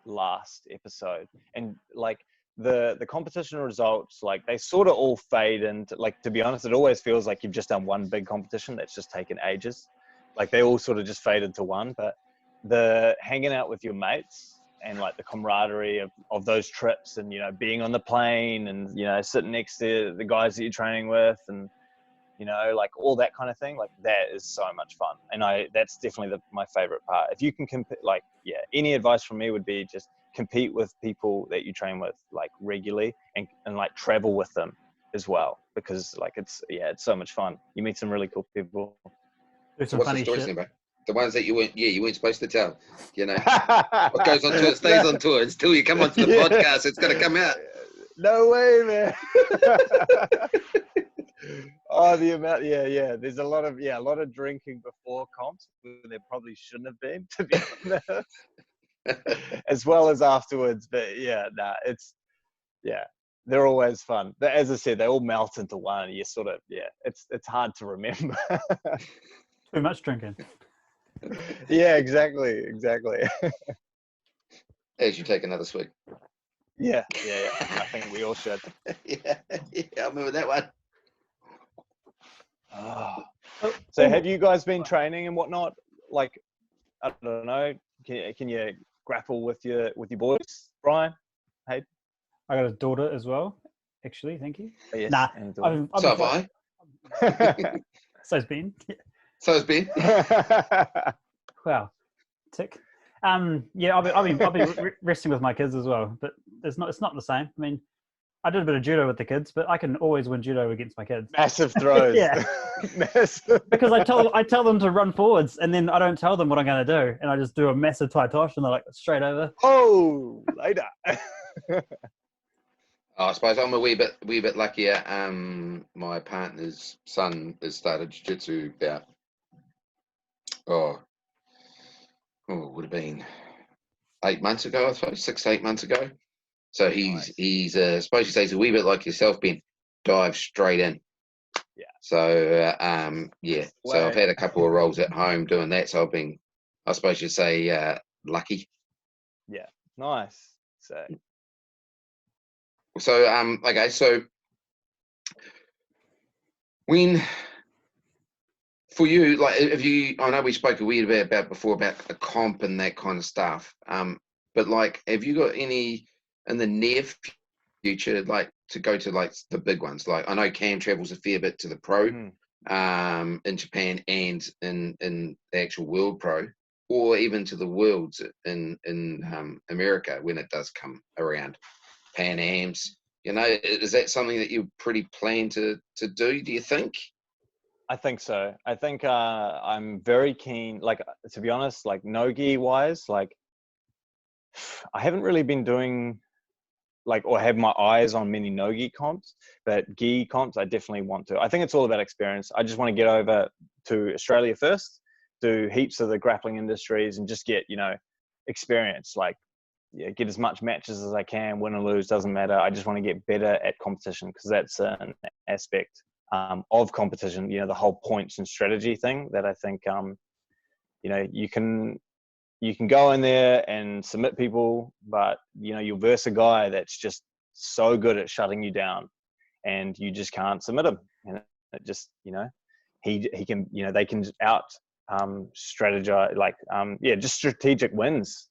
last episode, and like the competition results, like they sort of all fade into, like, to be honest, it always feels like you've just done one big competition that's just taken ages. Like they all sort of just fade into one. But the hanging out with your mates and like the camaraderie of those trips, and, you know, being on the plane, and, you know, sitting next to the guys that you're training with, and, you know, like all that kind of thing, like that is so much fun. And that's definitely my favorite part. If you can compete, like, yeah, any advice from me would be just compete with people that you train with, like, regularly, and like travel with them as well, because like it's so much fun. You meet some really cool people. Do So some what's the funny stories shit. about? The ones that you weren't supposed to tell. You know, what goes on tour stays on tour. Until you come onto the podcast, it's going to come out. No way, man. Oh, the amount, yeah. There's a lot of drinking before comps where there probably shouldn't have been, to be honest, as well as afterwards. But yeah, they're always fun. But as I said, they all melt into one. You sort of, it's hard to remember. Too much drinking. Yeah, exactly. As you take another swig. Yeah. I think we all should. yeah, I remember that one. Oh. So have you guys been training and whatnot? Like, I don't know. Can you grapple with your boys, Bryan? Hayden? I got a daughter as well, actually. Thank you. Oh, yes, Nah, and a daughter. So have I. So's Ben. So has Ben. Wow, tick. Yeah, I'll be resting with my kids as well, but it's not the same. I mean, I did a bit of judo with the kids, but I can always win judo against my kids. Massive throws. Yeah. Massive. Because I tell them to run forwards, and then I don't tell them what I'm going to do, and I just do a massive tai tosh, and they're like straight over. Oh, later. I suppose I'm a wee bit luckier. My partner's son has started jiu-jitsu about it would have been 8 months ago, I suppose, 6 to 8 months ago. So he's I suppose you say he's a wee bit like yourself, Ben. Dive straight in. Yeah. So So I've had a couple of rolls at home doing that. So I've been, I suppose you'd say, lucky. Yeah. Nice. So okay, so when for you, like, if you, I know we spoke a wee bit about before about the comp and that kind of stuff. But like, have you got any in the near future, like, to go to like the big ones? Like, I know Cam travels a fair bit to the pro, in Japan and in the actual World Pro, or even to the Worlds in America when it does come around, Pan Ams. You know, is that something that you pretty plan to do? Do you think? I think so. I think I'm very keen, like, to be honest, like no-gi wise, like I haven't really been doing like, or have my eyes on many no-gi comps, but gi comps, I definitely want to. I think it's all about experience. I just want to get over to Australia first, do heaps of the grappling industries and just get, experience, like, get as much matches as I can, win or lose, doesn't matter. I just want to get better at competition because that's an aspect of competition, the whole points and strategy thing that I think, you can go in there and submit people, but you'll verse a guy that's just so good at shutting you down and you just can't submit him. And it just, he can, they can out strategize, like, just strategic wins,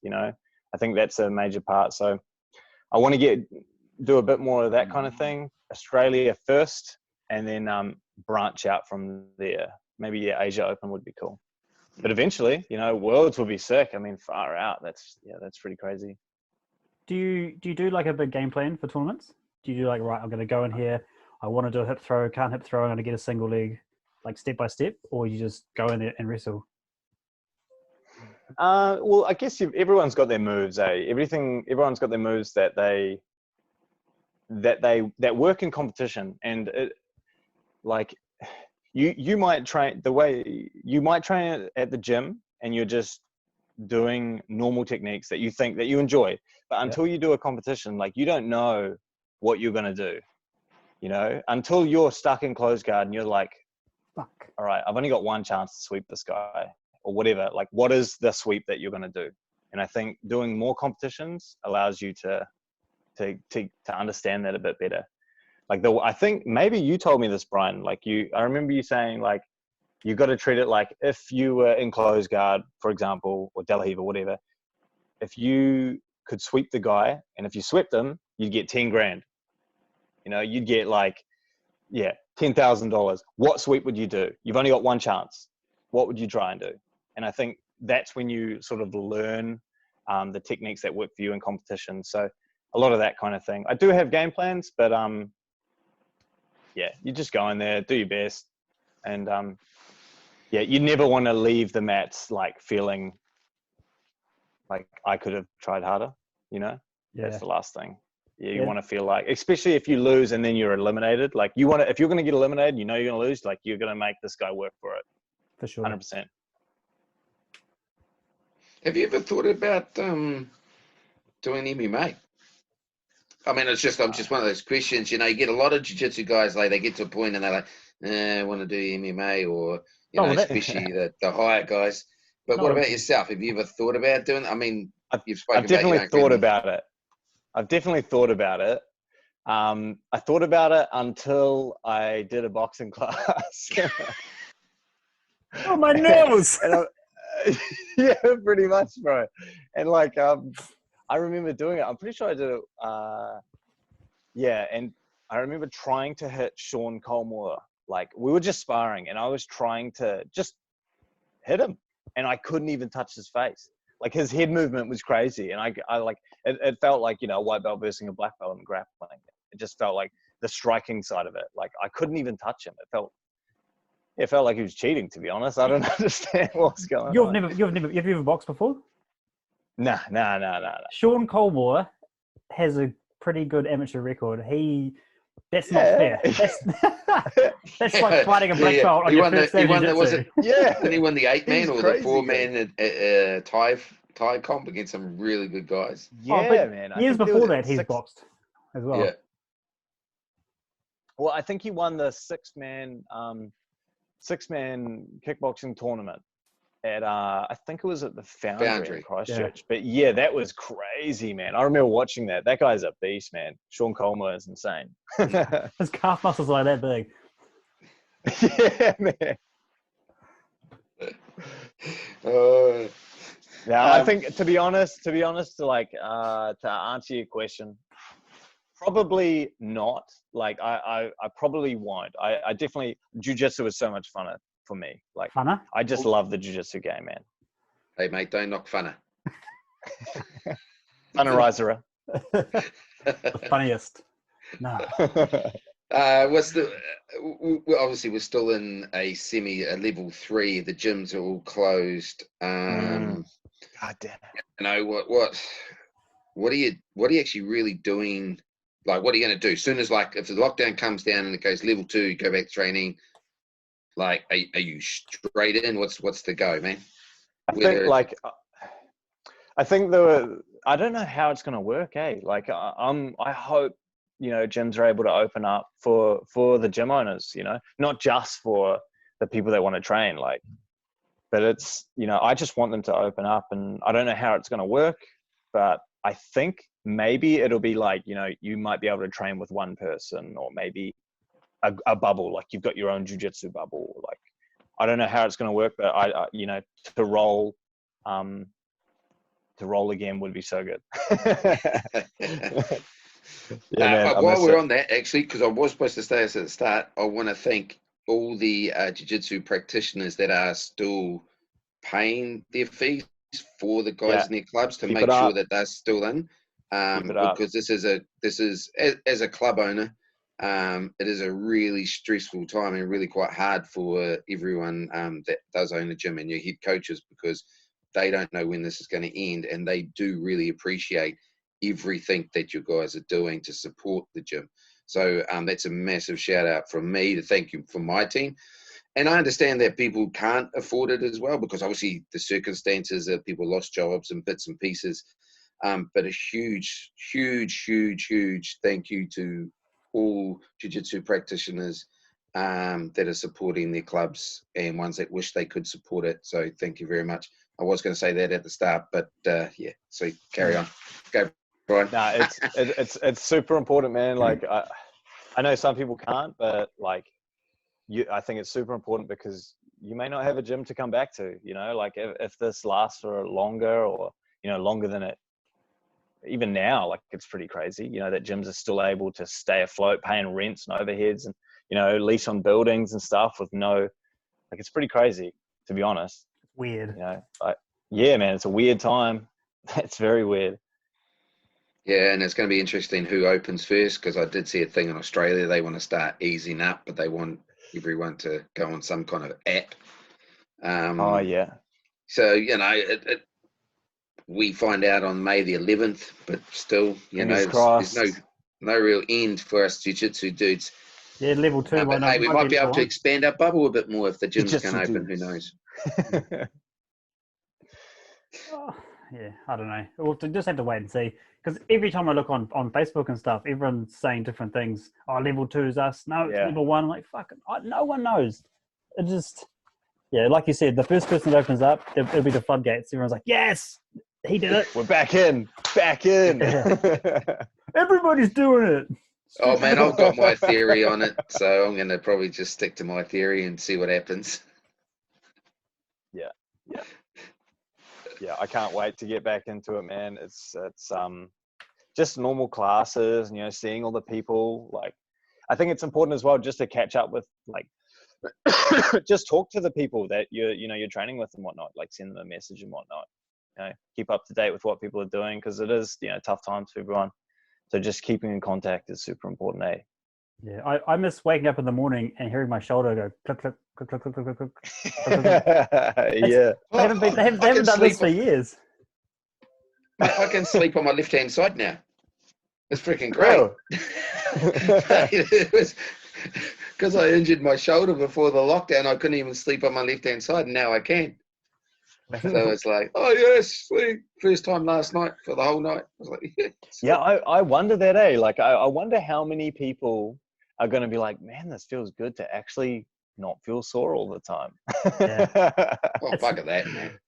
I think that's a major part. So I want to do a bit more of that kind of thing. Australia first, and then branch out from there. Maybe Asia Open would be cool. But eventually, Worlds will be sick. I mean, far out. That's pretty crazy. Do you do like a big game plan for tournaments? Do you do like, right, I'm going to go in here, I want to do a hip throw, can't hip throw, I'm going to get a single leg, like step by step, or you just go in there and wrestle? Well, I guess everyone's got their moves, eh? Everyone's got their moves that work in competition, and you might train at the gym, and you're just doing normal techniques that you think that you enjoy, but until you do a competition, like, you don't know what you're gonna do, until you're stuck in closed guard and you're like, fuck, all right, I've only got one chance to sweep this guy or whatever. Like, what is the sweep that you're gonna do? And I think doing more competitions allows you to understand that a bit better. Like, I think maybe you told me this, Bryan. Like, I remember you saying, like, you got to treat it like if you were in closed guard, for example, or Delhi or whatever. If you could sweep the guy, and if you swept him, you'd get 10 grand. You'd get like, $10,000. What sweep would you do? You've only got one chance. What would you try and do? And I think that's when you sort of learn the techniques that work for you in competition. So a lot of that kind of thing. I do have game plans, but you just go in there, do your best, and you never want to leave the mats like feeling like I could have tried harder. That's the last thing. You want to feel like, especially if you lose and then you're eliminated, like, if you're going to get eliminated, you're going to lose, like, you're going to make this guy work for it. For sure. 100%. Have you ever thought about doing MMA? I mean, it's just one of those questions. You get a lot of jiu-jitsu guys, like, they get to a point and they're like, I want to do MMA, or especially the higher guys. But what about yourself? Have you ever thought about doing? I mean, you've spoken about. I've definitely thought about it. I thought about it until I did a boxing class. Oh, my nose! Yeah, pretty much, bro. And like, I remember doing it. I'm pretty sure I did it. And I remember trying to hit Sean Colmore. Like, we were just sparring, and I was trying to just hit him, and I couldn't even touch his face. Like, his head movement was crazy, and I like, it felt like, a white belt versus a black belt in grappling. It just felt like the striking side of it. Like I couldn't even touch him. It felt like he was cheating, to be honest. I don't understand what's going on. You've never boxed before? Nah. Sean Colmore has a pretty good amateur record. That's not fair. That's like fighting a black belt on your first day of jiu-jitsu. And he won the 8-man or the 4-man Thai comp against some really good guys. Yeah, man. Years before that, he's boxed as well. Yeah. Well, I think he won the six-man kickboxing tournament at I think it was at the Foundry in Christchurch. Yeah. But yeah, that was crazy, man. I remember watching that. That guy's a beast, man. Sean Colmore is insane. His calf muscles are like that big. Yeah, man. Yeah, I think to be honest, like to answer your question, probably not. Like I probably won't. I definitely, jiu-jitsu was so much funner for me. Like funner? I just love the jiu-jitsu game, man. Hey mate, don't knock funner. Funnerizer. The funniest. No. Obviously we're still in a level 3. The gyms are all closed. God damn. You know what are you actually really doing? Like, what are you going to do? Soon as, like, if the lockdown comes down and it goes level 2, you go back to training. Like, are you straight in? What's the go, man? I don't know how it's going to work, Like, I hope, gyms are able to open up for the gym owners, not just for the people that want to train, like, but it's, I just want them to open up, and I don't know how it's going to work, but I think maybe it'll be like, you might be able to train with one person, or maybe a bubble, like you've got your own jiu-jitsu bubble. Like, I don't know how it's going to work, but to roll again would be so good. While we're on that, actually, because I was supposed to say this at the start, I want to thank all the jiu-jitsu practitioners that are still paying their fees for the guys in their clubs to make sure that they're still in, because this is as a club owner, it is a really stressful time and really quite hard for everyone that does own a gym and your head coaches, because they don't know when this is going to end, and they do really appreciate everything that you guys are doing to support the gym. So that's a massive shout out from me to thank you for my team. And I understand that people can't afford it as well, because obviously the circumstances that people lost jobs and bits and pieces. But a huge, huge, huge, huge thank you to all jiu-jitsu practitioners that are supporting their clubs and ones that wish they could support it. So thank you very much. I was going to say that at the start, but so carry on. Go, Bryan. No, it's super important, man. Like I know some people can't, but like I think it's super important, because you may not have a gym to come back to, like if this lasts for longer, or, longer than it, even now, like it's pretty crazy, that gyms are still able to stay afloat, paying rents and overheads and, lease on buildings and stuff with it's pretty crazy, to be honest. Weird. Yeah, man, it's a weird time. It's very weird. Yeah, and it's going to be interesting who opens first, because I did see a thing in Australia. They want to start easing up, but they want everyone to go on some kind of app. So, we find out on May the 11th, but still, there's no real end for us jiu-jitsu dudes. Yeah, level 2. But hey, we might be able to expand our bubble a bit more if the gyms can open. Who knows? Yeah, I don't know. We'll just have to wait and see. Because every time I look on Facebook and stuff, everyone's saying different things. Oh, level 2 is us. No, it's level 1. I'm like, fuck, no one knows. It just, like you said, the first person that opens up, it'll be the floodgates. Everyone's like, yes, he did it. We're back in. Everybody's doing it. Oh, man, I've got my theory on it. So I'm going to probably just stick to my theory and see what happens. Yeah, I can't wait to get back into it, man. It's just normal classes, seeing all the people. Like, I think it's important as well just to catch up with, like, just talk to the people that you're training with and whatnot. Like, send them a message and whatnot. Keep up to date with what people are doing, because it is tough times for everyone. So just keeping in contact is super important, eh? Yeah, I miss waking up in the morning and hearing my shoulder go click, click, click, click, click, click, click, click. Yeah. They haven't done this for years. I can sleep on my left-hand side now. It's freaking great. Oh. It was because I injured my shoulder before the lockdown. I couldn't even sleep on my left-hand side, and now I can. So it's like, oh yes, sleep. First time last night for the whole night. I was like, yes. Yeah, I wonder that, eh? Like, I wonder how many people are going to be like, man, this feels good to actually not feel sore all the time. Yeah. Oh, bugger that, man.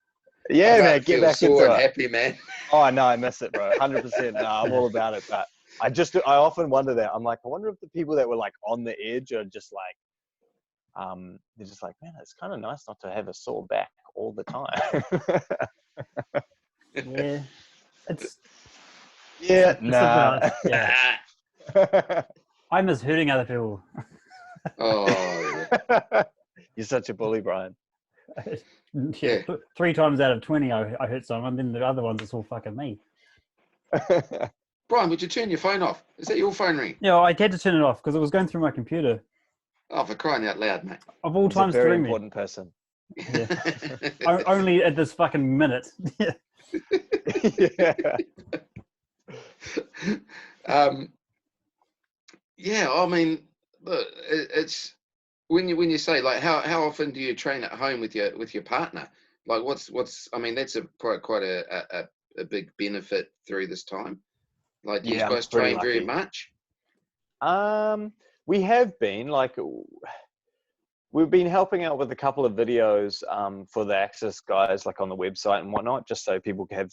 Yeah, man, get back into it. Happy, man. Oh, no, I miss it, bro. 100%. No, I'm all about it. But I often wonder that. I'm like, I wonder if the people that were like on the edge are just like, they're just like, man, it's kind of nice not to have a sore back all the time. Yeah. It's nah. yeah. I miss hurting other people. Oh, yeah. You're such a bully, Bryan. Yeah. 3 times out of 20 I hurt someone, then the other ones it's all fucking me. Bryan, would you turn your phone off? Is that your phone ring? Yeah, I had to turn it off because it was going through my computer. Oh, for crying out loud, mate. Of all times a very to ring important person. me. Yeah. Only at this fucking minute. Yeah. Yeah, I mean, look, it's when you say like how often do you train at home with your partner? Like what's I mean that's quite a big benefit through this time. Like do you guys train very much? We have been like we've been helping out with a couple of videos for the Axis guys, like on the website and whatnot, just so people can have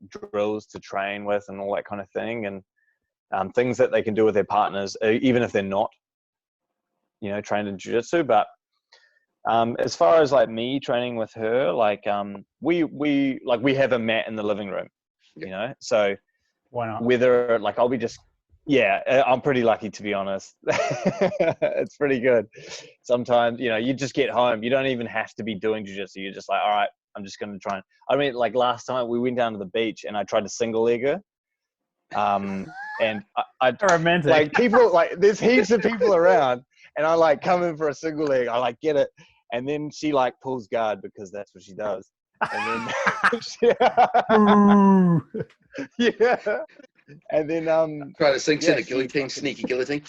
drills to train with and all that kind of thing, and things that they can do with their partners, even if they're not, trained in jiu-jitsu. But as far as like me training with her, like we have a mat in the living room, so why not? Whether like I'll be just. Yeah, I'm pretty lucky, to be honest. It's pretty good. Sometimes, you just get home. You don't even have to be doing jiu-jitsu. You're just like, all right, I'm just going to try. I mean, like last time we went down to the beach and I tried to single leg her. And I romantic. like people, like there's heaps of people around and I like come in for a single leg. I like get it. And then she like pulls guard because that's what she does. And then, yeah. And then try to sink in a guillotine, sneaky guillotine.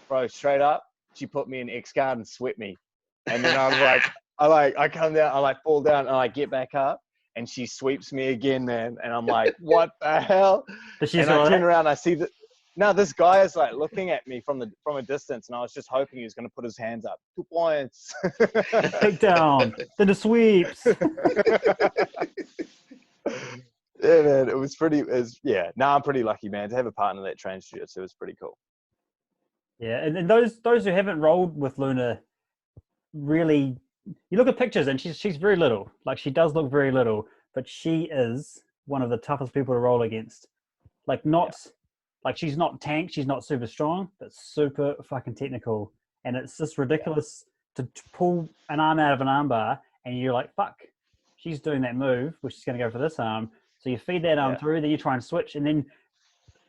Bro, straight up, she put me in X guard and swept me. And then I was like, I come down, I like fall down and I get back up and she sweeps me again, man. And I'm like, what the hell? And I turn around, I see that now this guy is like looking at me from a distance, and I was just hoping he was going to put his hands up. 2 points. Take down. Then the sweeps. Yeah, man, it was pretty. I'm pretty lucky, man, to have a partner that trains jiu-jitsu. It was pretty cool. Yeah, and those who haven't rolled with Luna, really, you look at pictures and she's very little. Like she does look very little, but she is one of the toughest people to roll against. Like like she's not tank, she's not super strong, but super fucking technical. And it's just ridiculous to pull an arm out of an armbar, and you're like, fuck, she's doing that move, which is going to go for this arm. So you feed that arm through, then you try and switch, and then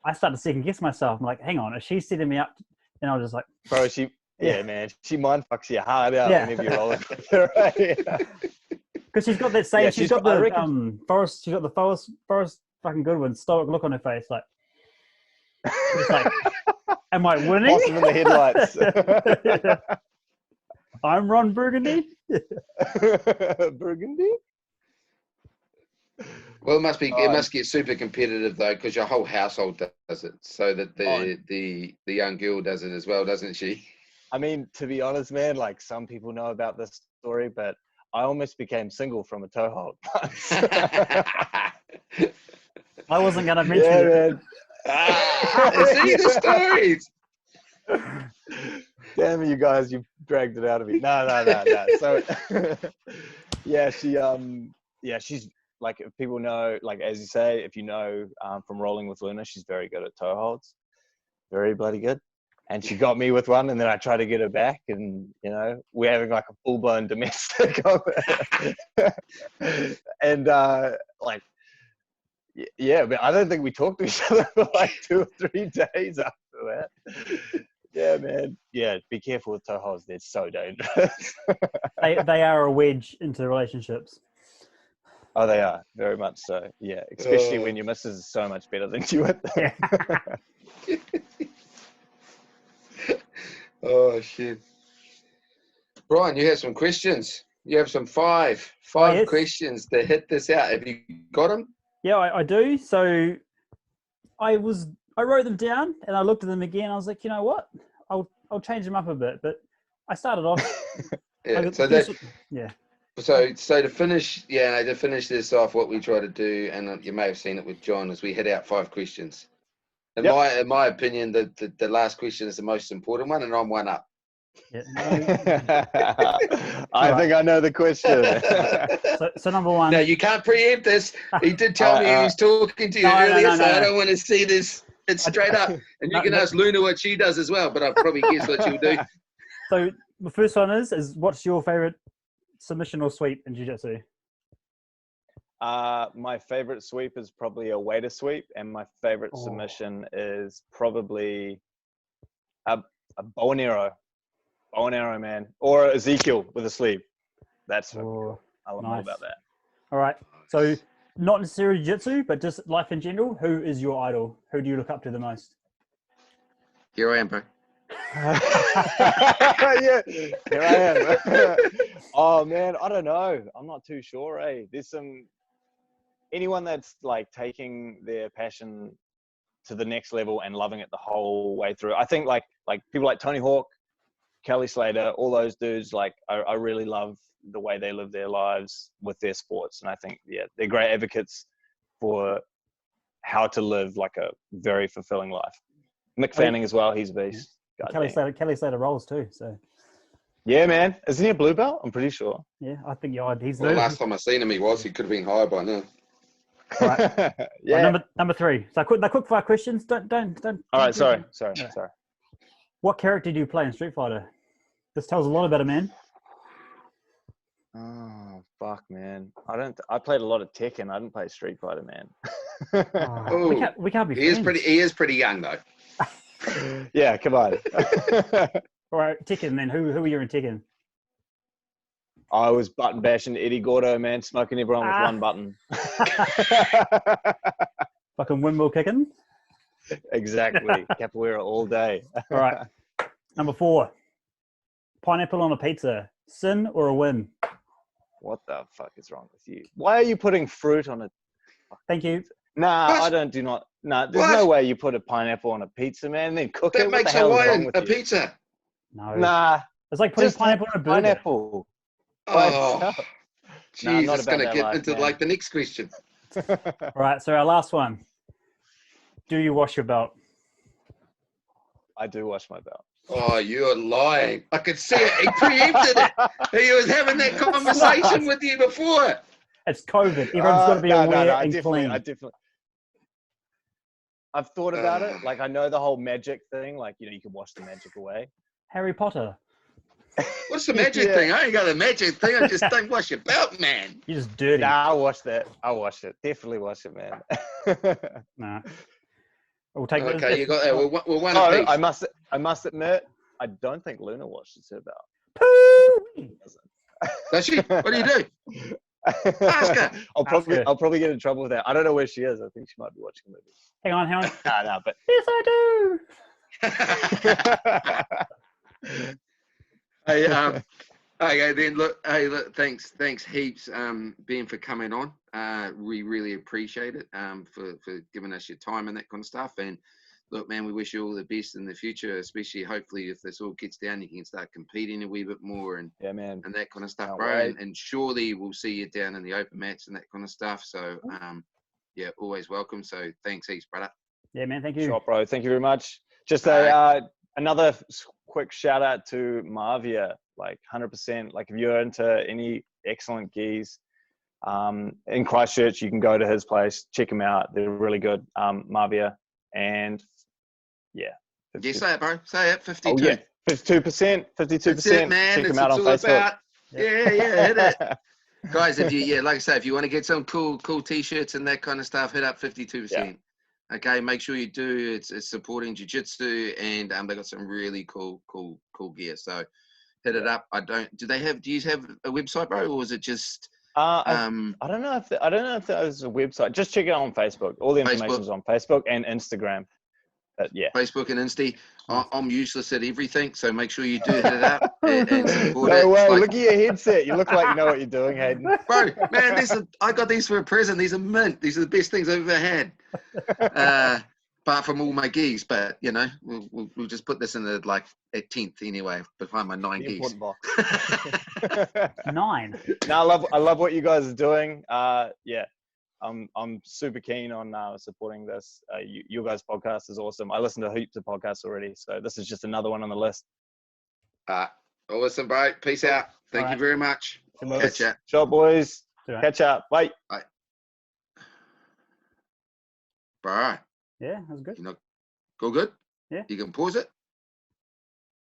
I start to second guess myself. I'm like, hang on, if she's setting me up, then I was just like, bro, man, she mind fucks you hard out whenever you're rolling with her, right? Because she's got that same, she's got the Forrest, she's got the Forrest fucking Goodwin stoic look on her face, like, it's like, am I winning? Awesome in the headlights. I'm Ron Burgundy. Burgundy. Well, it must get super competitive though, because your whole household does it, so that the young girl does it as well, doesn't she? I mean, to be honest, man, like some people know about this story, but I almost became single from a toehold. I wasn't gonna mention it. Man. See the stories. Damn you guys, you dragged it out of me. No. So she's like, if people know, like as you say, if you know from rolling with Luna, she's very good at toeholds. Very bloody good. And she got me with one, and then I tried to get her back, and we're having like a full-blown domestic. And Yeah, but I don't think we talked to each other for like 2 or 3 days after that. Yeah, man. Yeah, be careful with toeholds. They're so dangerous. They are a wedge into relationships. Oh, they are. Very much so. Yeah, especially when your missus is so much better than you at them. Yeah. Oh, shit. Bryan, you have some questions. You have some five yes. questions to hit this out. Have you got them? Yeah, I do. So I wrote them down and I looked at them again. I was like, you know what? I'll change them up a bit. But I started off. Yeah. So to finish this off, what we try to do, and you may have seen it with John, is we hit out 5 questions. In my opinion, the last question is the most important one, and I'm one up. Yeah, I think I know the question. so number 1. No, you can't preempt this. He did tell me he was talking to you earlier, so I don't want to see this. It's straight up. And you can ask Luna what she does as well, but I'll probably guess what she'll do. So the first one is what's your favorite submission or sweep in jiu-jitsu? My favorite sweep is probably a waiter sweep, and my favorite submission is probably a bow and arrow. Bow and arrow, man. Or Ezekiel with a sleeve. That's cool. I love all about that. All right. So not necessarily jiu-jitsu, but just life in general. Who is your idol? Who do you look up to the most? Here I am, bro. Yeah, here I am. Oh, man, I don't know. I'm not too sure, eh? There's anyone that's like taking their passion to the next level and loving it the whole way through. I think like people like Tony Hawk, Kelly Slater, all those dudes, like I really love the way they live their lives with their sports. And I think, they're great advocates for how to live like a very fulfilling life. Mick Fanning as well. He's a beast. Kelly Slater rolls too. So. Yeah, man. Isn't he a blue belt? I'm pretty sure. Yeah, I think he's. Well, last time I seen him, he could have been higher by now. All right. Yeah. Number 3. So the quick 5 questions. Don't. All right. Sorry. What character do you play in Street Fighter? This tells a lot about a man. Oh fuck, man! I played a lot of Tekken. I didn't play Street Fighter, man. We can't be. He is pretty young though. Yeah, come on. All right, Tekken. Then who are you in Tekken? I was button bashing Eddie Gordo, man, smoking everyone with one button. Fucking windmill kicking. Exactly. Capoeira all day. All right. Number 4. Pineapple on a pizza. Sin or a win? What the fuck is wrong with you? Why are you putting fruit on it? Thank you. Nah, what? There's no way you put a pineapple on a pizza, man, and then cook it. That makes Hawaiian a pizza. No. Nah. It's like putting pineapple on a burger. Pineapple. Oh. Jeez, it's going to get into like the next question. All right, so our last one. Do you wash your belt? I do wash my belt. Oh, you're lying. I could see it. He preempted it. He was having that conversation with you before. It's COVID. Everyone's got to be aware and clean. I've thought about it. Like, I know the whole magic thing. Like, you can wash the magic away. Harry Potter. What's the magic thing? I ain't got the magic thing. I just don't wash your belt, man. You're just dirty. Nah, I'll wash that. I'll wash it. Definitely wash it, man. Nah. We'll take okay, you got that. We're one apiece. I must admit, I don't think Luna washes her belt. Poo! Does she? What do you do? Ask her. I'll probably get in trouble with that. I don't know where she is. I think she might be watching a movie. Hang on. No, but yes, I do. Hey, okay, then look, thanks heaps, Ben, for coming on. We really appreciate it, for giving us your time and that kind of stuff. And look, man, we wish you all the best in the future, especially hopefully if this all gets down, you can start competing a wee bit more and man, and that kind of stuff, bro. And surely we'll see you down in the open mats and that kind of stuff. So, always welcome. So thanks heaps, brother. Yeah, man, thank you. Sure, bro. Thank you very much. Just another quick shout out to Marvia, like 100%. Like if you're into any excellent gis in Christchurch, you can go to his place, check him out. They're really good. Marvia, and yeah. Yeah, say it, bro. Say it. 52. Oh, yeah. 52%. 52%. Man. Check him out on Facebook. Yeah, hit it. Guys, if you like I say, if you want to get some cool t-shirts and that kind of stuff, hit up 52%. Yeah. Okay, make sure you do. It's supporting jiu-jitsu, and they got some really cool gear. So hit it up. Do you have a website, bro, or is it just I don't know if there's a website. Just check it out on Facebook. All the information is on Facebook and Instagram. But yeah, Facebook and Insta. I'm useless at everything, so make sure you do hit it up and support it. No way! Like, look at your headset. You look like you know what you're doing, Hayden. bro, man, I got these for a present. These are mint. These are the best things I've ever had. Apart from all my geese, but you know, we'll just put this in the at 10th anyway, behind my 9 geese. Box. 9. No, I love what you guys are doing. Yeah, I'm super keen on supporting this. Your guys' podcast is awesome. I listen to heaps of podcasts already, so this is just another one on the list. Awesome, bro. Peace out. Thank you very much. Catch ya. Shot, boys. Right. Catch up. Bye. Bye. Bro. Yeah, that was good. Go good? Yeah. You can pause it?